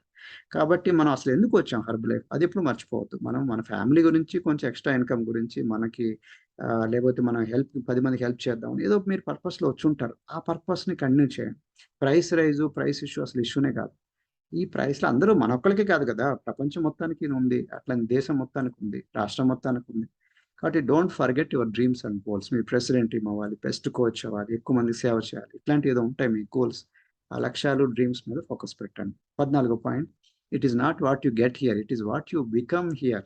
కాబట్టి మనం అసలు ఎందుకు వచ్చాం హెర్బ్ లైఫ్ అది ఎప్పుడు మర్చిపోవద్దు. మనం మన ఫ్యామిలీ గురించి, కొంచెం ఎక్స్ట్రా ఇన్కమ్ గురించి, మనకి లేకపోతే మనం 10 మందికి హెల్ప్ చేద్దాం ఏదో మీరు పర్పస్లో వచ్చి ఉంటారు. ఆ పర్పస్ని కంటిన్యూ చేయండి. ప్రైస్ ఇష్యూ అసలు ఇష్యూనే కాదు. ఈ ప్రైస్లో అందరూ మన ఒక్కరికే కాదు కదా, ప్రపంచం మొత్తానికి ఉంది, అట్లా దేశం మొత్తానికి ఉంది, రాష్ట్రం మొత్తానికి ఉంది. కాబట్టి don't forget your dreams and goals. Me president team అవ్వాలి, బెస్ట్ కోచ్ అవ్వాలి, ఎక్కువ మంది సేవ చేయాలి, ఇట్లాంటి ఏదో ఉంటాయి మీ గోల్స్. ఆ లక్ష్యాలు, డ్రీమ్స్ మీద ఫోకస్ పెట్టండి. 14వ point, it is not what you get here, it is what you become here.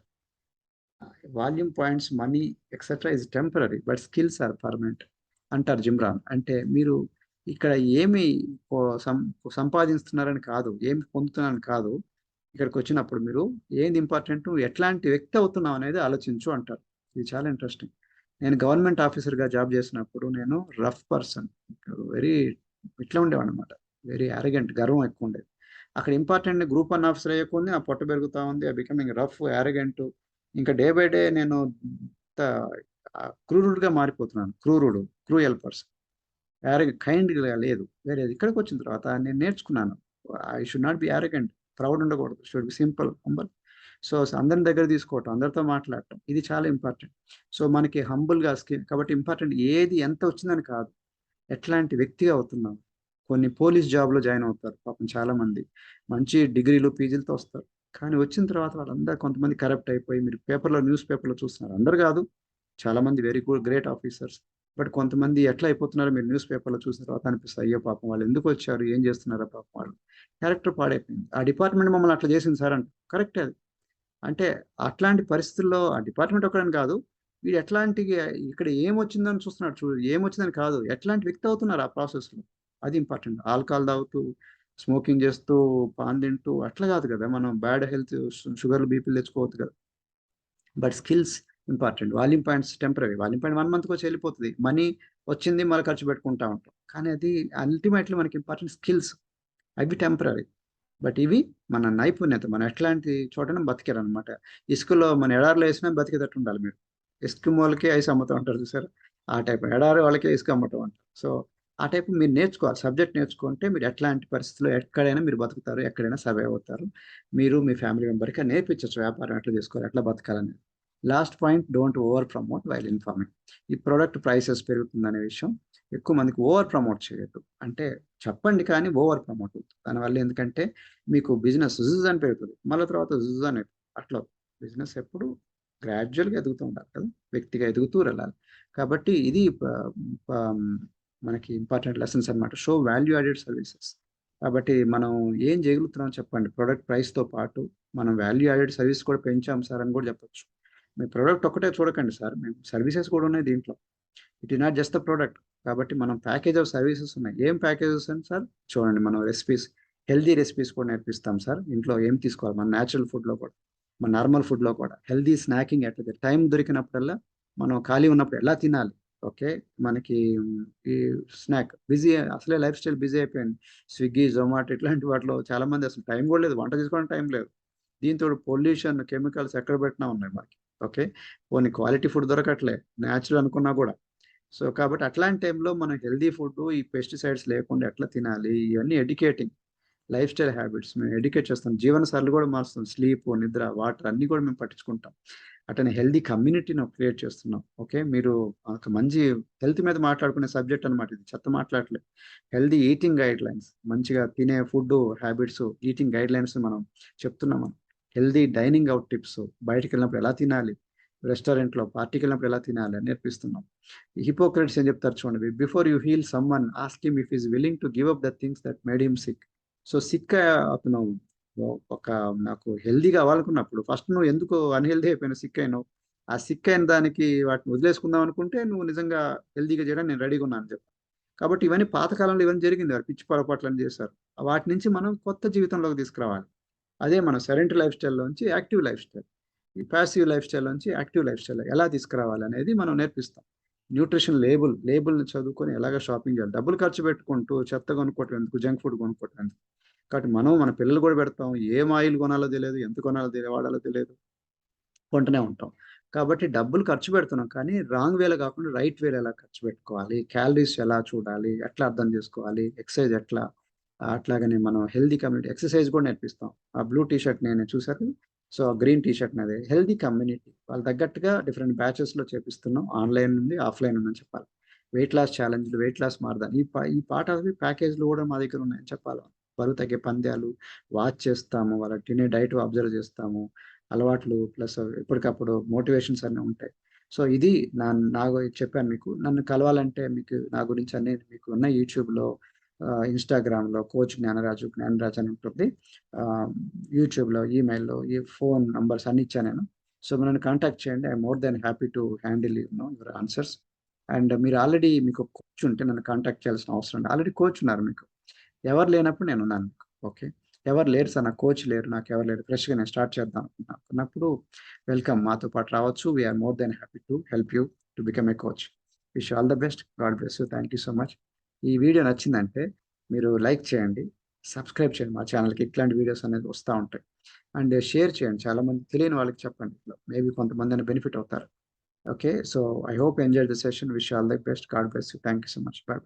Volume points, money etcetera is temporary but skills are permanent అంటారు జిమ్రాన్. అంటే మీరు ఇక్కడ ఏమి సంపాదిస్తున్నారని కాదు, ఏమి పొందుతున్నారని కాదు, ఇక్కడికి వచ్చినప్పుడు మీరు ఏంది ఇంపార్టెంట్, ఎట్లాంటి వ్యక్తి అవుతున్నావు అనేది ఆలోచించు అంటారు. ఇది చాలా ఇంట్రెస్టింగ్. నేను గవర్నమెంట్ ఆఫీసర్గా జాబ్ చేసినప్పుడు నేను రఫ్ పర్సన్, వెరీ ఇట్లా ఉండేవాడు అనమాట, వెరీ అరగెంట్, గర్వం ఎక్కువ ఉండేది. అక్కడ ఇంపార్టెంట్ గ్రూప్ 1 ఆఫీసర్ అయ్యకుంది, ఆ పొట్ట పెరుగుతూ ఉంది, ఆ బికమింగ్ రఫ్, అరగెంట్. ఇంకా డే బై డే నేను క్రూరుడుగా మారిపోతున్నాను, క్రూయల్ పర్సన్, కైండ్గా లేదు. వేరే ఇక్కడికి వచ్చిన తర్వాత నేను నేర్చుకున్నాను, I should not be arrogant, proud ఉండకూడదు, should be simple, humble. So అందరిని దగ్గర తీసుకోవటం, అందరితో మాట్లాడటం, ఇది చాలా ఇంపార్టెంట్. సో మనకి హంబుల్గా కాబట్టి ఇంపార్టెంట్ ఏది ఎంత వచ్చిందని కాదు, ఎట్లాంటి వ్యక్తిగా అవుతున్నాం. కొన్ని పోలీస్ జాబ్లో జాయిన్ అవుతారు పాపం చాలా మంది, మంచి డిగ్రీలు పీజీలతో వస్తారు. కానీ వచ్చిన తర్వాత వాళ్ళందరూ కొంతమంది కరప్ట్ అయిపోయి, మీరు న్యూస్ పేపర్లో చూస్తున్నారు, అందరు కాదు, చాలా మంది very good great officers. But కొంతమంది ఎట్లా అయిపోతున్నారో మీరు న్యూస్ పేపర్లో చూసిన తర్వాత అనిపిస్తుంది, అయ్యో పాపం వాళ్ళు ఎందుకు వచ్చారు, ఏం చేస్తున్నారో పాపం, వాళ్ళు క్యారెక్టర్ పాడైపోయింది, ఆ డిపార్ట్మెంట్ మమ్మల్ని అట్లా చేసింది సార్ అంటే కరెక్టే అది. అంటే అట్లాంటి పరిస్థితుల్లో ఆ డిపార్ట్మెంట్ ఒకరని కాదు, వీడు ఎట్లాంటి, ఇక్కడ ఏమొచ్చిందని చూస్తున్నాడు చూడు, ఏమొచ్చిందని కాదు, ఎట్లాంటి వ్యక్తి అవుతున్నారు ఆ ప్రాసెస్లో, అది ఇంపార్టెంట్. ఆల్కహాల్ తాగుతూ, స్మోకింగ్ చేస్తూ, పాన్ తింటూ అట్లా కాదు కదా, మనం బ్యాడ్ హెల్త్, షుగర్లు, బీపీలు తెచ్చుకోవద్దు కదా. But skills important. Volume points temporary, volume point 1 మంత్కి వచ్చి వెళ్ళిపోతుంది, మనీ వచ్చింది మళ్ళీ ఖర్చు పెట్టుకుంటా ఉంటాం. కానీ అది అల్టిమేట్లీ మనకి ఇంపార్టెంట్ స్కిల్స్, అవి టెంపరీ. బట్ ఇవి మన నైపుణ్యత, మనం ఎట్లాంటి చోటన బతికారనమాట. ఇసుకలో మన ఎడారిలో వేసినా బతికేటట్టు ఉండాలి మీరు. ఎస్కిమోలకే ఐస్ అమ్ముతూ ఉంటారు చూసారు, ఆ టైప్ ఎడారి వాళ్ళకే ఇసుక అమ్మటం అంటారు. సో ఆ టైప్ మీరు నేర్చుకోవాలి, సబ్జెక్ట్ నేర్చుకుంటే మీరు ఎట్లాంటి పరిస్థితుల్లో ఎక్కడైనా మీరు బతుకుతారు, ఎక్కడైనా సర్వైవ్ అవుతారు. మీరు మీ ఫ్యామిలీ మెంబర్కి నేర్పించవచ్చు వ్యాపారం ఎట్లా చేసుకోవాలి, ఎట్లా బతకాలని. Last point, don't over promote while informing. ఈ ప్రోడక్ట్ ప్రైసెస్ పెరుగుతుందనే విషయం ఎక్కువ మందికి ఓవర్ ప్రమోట్ చేయొద్దు. అంటే చెప్పండి కానీ ఓవర్ ప్రమోట్ అవుతుంది దానివల్ల. ఎందుకంటే మీకు బిజినెస్ జుజ్ అని పెరుగుతుంది, మళ్ళీ తర్వాత జుజ్ అని అట్లా. బిజినెస్ ఎప్పుడు గ్రాడ్యువల్గా ఎదుగుతూ ఉండాలి కదా, వ్యక్తిగా ఎదుగుతూ వెళ్ళాలి. కాబట్టి ఇది మనకి ఇంపార్టెంట్ లెసన్స్ అనమాట. Show value added services. కాబట్టి మనం ఏం చేయగలుగుతున్నాం చెప్పండి, ప్రొడక్ట్ ప్రైస్తో పాటు మనం వాల్యూ యాడెడ్ సర్వీస్ కూడా పెంచాం సార్ అని కూడా చెప్పొచ్చు. మీ ప్రోడక్ట్ ఒక్కటే చూడకండి సార్, మేము సర్వీసెస్ కూడా ఉన్నాయి దీంట్లో, it is not just the product. కాబట్టి మనం ప్యాకేజ్ ఆఫ్ సర్వీసెస్ ఉన్నాయి. ఏం ప్యాకేజెస్ అని సార్ చూడండి, మనం రెసిపీస్, హెల్దీ రెసిపీస్ కూడా నేర్పిస్తాం సార్. ఇంట్లో ఏం తీసుకోవాలి, మన న్యాచురల్ ఫుడ్లో కూడా, మన నార్మల్ ఫుడ్లో కూడా హెల్దీ స్నాకింగ్ ఎట్లా, టైం దొరికినప్పుడల్లా మనం ఖాళీ ఉన్నప్పుడు ఎలా తినాలి. ఓకే, మనకి ఈ స్నాక్ బిజీ, అసలే లైఫ్ స్టైల్ బిజీ అయిపోయింది, స్విగ్గీ, జొమాటో ఇట్లాంటి వాటిలో చాలా మంది అసలు టైం కూడా లేదు, వంట చేసుకోవడానికి టైం లేదు. దీంతో పొల్యూషన్, కెమికల్స్ ఎక్కడ పెట్టినా ఉన్నాయి మనకి. ఓకే, కొన్ని క్వాలిటీ ఫుడ్ దొరకట్లే, న్యాచురల్ అనుకున్నా కూడా. సో కాబట్టి అట్లాంటి టైంలో మనం హెల్దీ ఫుడ్, ఈ పెస్టిసైడ్స్ లేకుండా ఎట్లా తినాలి, ఇవన్నీ ఎడ్యుకేటింగ్ లైఫ్ స్టైల్ హ్యాబిట్స్ మేము ఎడ్యుకేట్ చేస్తాం. జీవన శైలి కూడా మారుస్తాం, స్లీప్, నిద్ర, వాటర్ అన్నీ కూడా మేము పట్టించుకుంటాం. అట్లనే హెల్దీ కమ్యూనిటీని క్రియేట్ చేస్తున్నాం. ఓకే, మీరు ఒక మంచి హెల్త్ మీద మాట్లాడుకునే సబ్జెక్ట్ అనమాట ఇది, చెత్త మాట్లాడలేదు. హెల్దీ ఈటింగ్ గైడ్ లైన్స్, మంచిగా తినే food habits, eating guide lines మనం చెప్తున్నాం. హెల్దీ డైనింగ్ అవుట్ టిప్స్, బయటకు వెళ్ళినప్పుడు ఎలా తినాలి, రెస్టారెంట్లో పార్టీకి వెళ్ళినప్పుడు ఎలా తినాలి అని నేర్పిస్తున్నాం. హిపోక్రట్స్ ఏం చెప్తారు చూడండి, before you heal someone ask him if is willing to give up the things that made him sick. So sick అతను ఒక, నాకు హెల్దీ కావాలనుకున్నప్పుడు ఫస్ట్ నువ్వు ఎందుకు అన్హెల్దీ అయిపోయినావు, సిక్ అయినావు, ఆ సిక్ అయిన దానికి వాటిని వదిలేసుకుందాం అనుకుంటే నువ్వు నిజంగా హెల్దీగా చేయడం నేను రెడీగా ఉన్నాను చెప్పి. కాబట్టి ఇవన్నీ పాతకాలంలో ఇవన్నీ జరిగింది, వారు పిచ్చి పొరపాట్లను చేశారు. వాటి నుంచి మనం కొత్త జీవితంలోకి తీసుకురావాలి. అదే మనం సెడెంటరీ లైఫ్ స్టైల్లోంచి యాక్టివ్ లైఫ్ స్టైల్, ఈ ప్యాసివ్ లైఫ్ స్టైల్ నుంచి యాక్టివ్ లైఫ్ స్టైల్ ఎలా తీసుకురావాలి అనేది మనం నేర్పిస్తాం. న్యూట్రిషన్ లేబుల్ని చదువుకొని ఎలాగ షాపింగ్ చేయాలి, డబ్బులు ఖర్చు పెట్టుకుంటూ చెత్త కొనుక్కోవటం ఎందుకు, జంక్ ఫుడ్ కొనుక్కోవటం ఎందుకు. కాబట్టి మనం మన పిల్లలు కూడా పెడతాం, ఏం ఆయిల్ కొనాలో తెలియదు, ఎంత కొనాలో తెలియదు, వాడాలో తెలియదు, కొంటూనే ఉంటాం. కాబట్టి డబ్బులు ఖర్చు పెడుతున్నాం. కానీ రాంగ్ వేలో కాకుండా రైట్ వేలో ఎలా ఖర్చు పెట్టుకోవాలి, క్యాలరీస్ ఎలా చూడాలి, ఎట్లా అర్థం చేసుకోవాలి, ఎక్సర్సైజ్ ఎట్లా అట్లాగనే మనం హెల్తీ కమ్యూనిటీ ఎక్సర్సైజ్ కూడా నేర్పిస్తాం. ఆ బ్లూ టీ షర్ట్ నేను చూసారు. సో, గ్రీన్ టీ షర్ట్ నాదే. హెల్తీ కమ్యూనిటీ వాళ్ళకి తగ్గట్టుగా డిఫరెంట్ బ్యాచెస్‌లో చేపిస్తున్నాం. ఆన్‌లైన్ ఉంది, ఆఫ్‌లైన్ ఉందని చెప్పాలి. వెయిట్ లాస్ ఛాలెంజ్‌లు, వెయిట్ లాస్ మారథాన్ ఈ పార్ట్ ఆఫ్ ది ప్యాకేజ్‌లు కూడా మా దగ్గర ఉన్నాయని చెప్పాలి. బరువు తగ్గే పంద్యాలు, వాచ్ చేస్తాము. వాళ్ళకి తినే డైట్ అబ్జర్వ్ చేస్తాము. అలవాట్లు ప్లస్ ఎప్పటికప్పుడు మోటివేషన్స్ అన్నీ ఉంటాయి. సో, ఇది నా చెప్పాను మీకు. నన్ను కలవాలంటే మీకు నా గురించి అన్నీ మీకు ఉన్న యూట్యూబ్‌లో, ఇన్‌స్టాగ్రామ్‌లో కోచ్ జ్ఞానరాజ్ అని ఉంటుంది. ఆహ్, యూట్యూబ్‌లో, ఈమెయిల్‌లో, ఈ ఫోన్ నంబర్స్ అన్నీ ఇచ్చాను నేను. సో, నన్ను కాంటాక్ట్ చేయండి. I am more than happy to handle your answers. And మీరు ఆల్రెడీ మీకు కోచ్ ఉంటే నన్ను కాంటాక్ట్ చేయాల్సిన అవసరం లేదు. ఆల్రెడీ కోచ్ ఉన్నారు మీకు. ఎవరు లేనప్పుడు నేనున్నాను మీకు. ఓకే. ఎవరు లేరు సార్, నాకు కోచ్ లేరు, నాకెవరు లేరు. ఫ్రెష్‌గా నేను స్టార్ట్ చేద్దాం అనుకున్నప్పుడు వెల్కమ్, మాతో పాటు రావచ్చు. We are more than happy to help you to become a coach. Wish you all the best. God bless you. Thank you so much. ఈ వీడియో నచ్చిందంటే మీరు లైక్ చేయండి. సబ్స్క్రైబ్ చేయండి మా ఛానెల్‌కి. ఇట్లాంటి వీడియోస్ అనేది వస్తా ఉంటాయి. అండ్ షేర్ చేయండి. చాలామంది తెలియని వాళ్ళకి చెప్పండి. మేబీ కొంతమందైనా బెనిఫిట్ అవుతారు. Okay. So, I hope you enjoyed the session. Wish you all the best. God bless you. Thank you so much. By.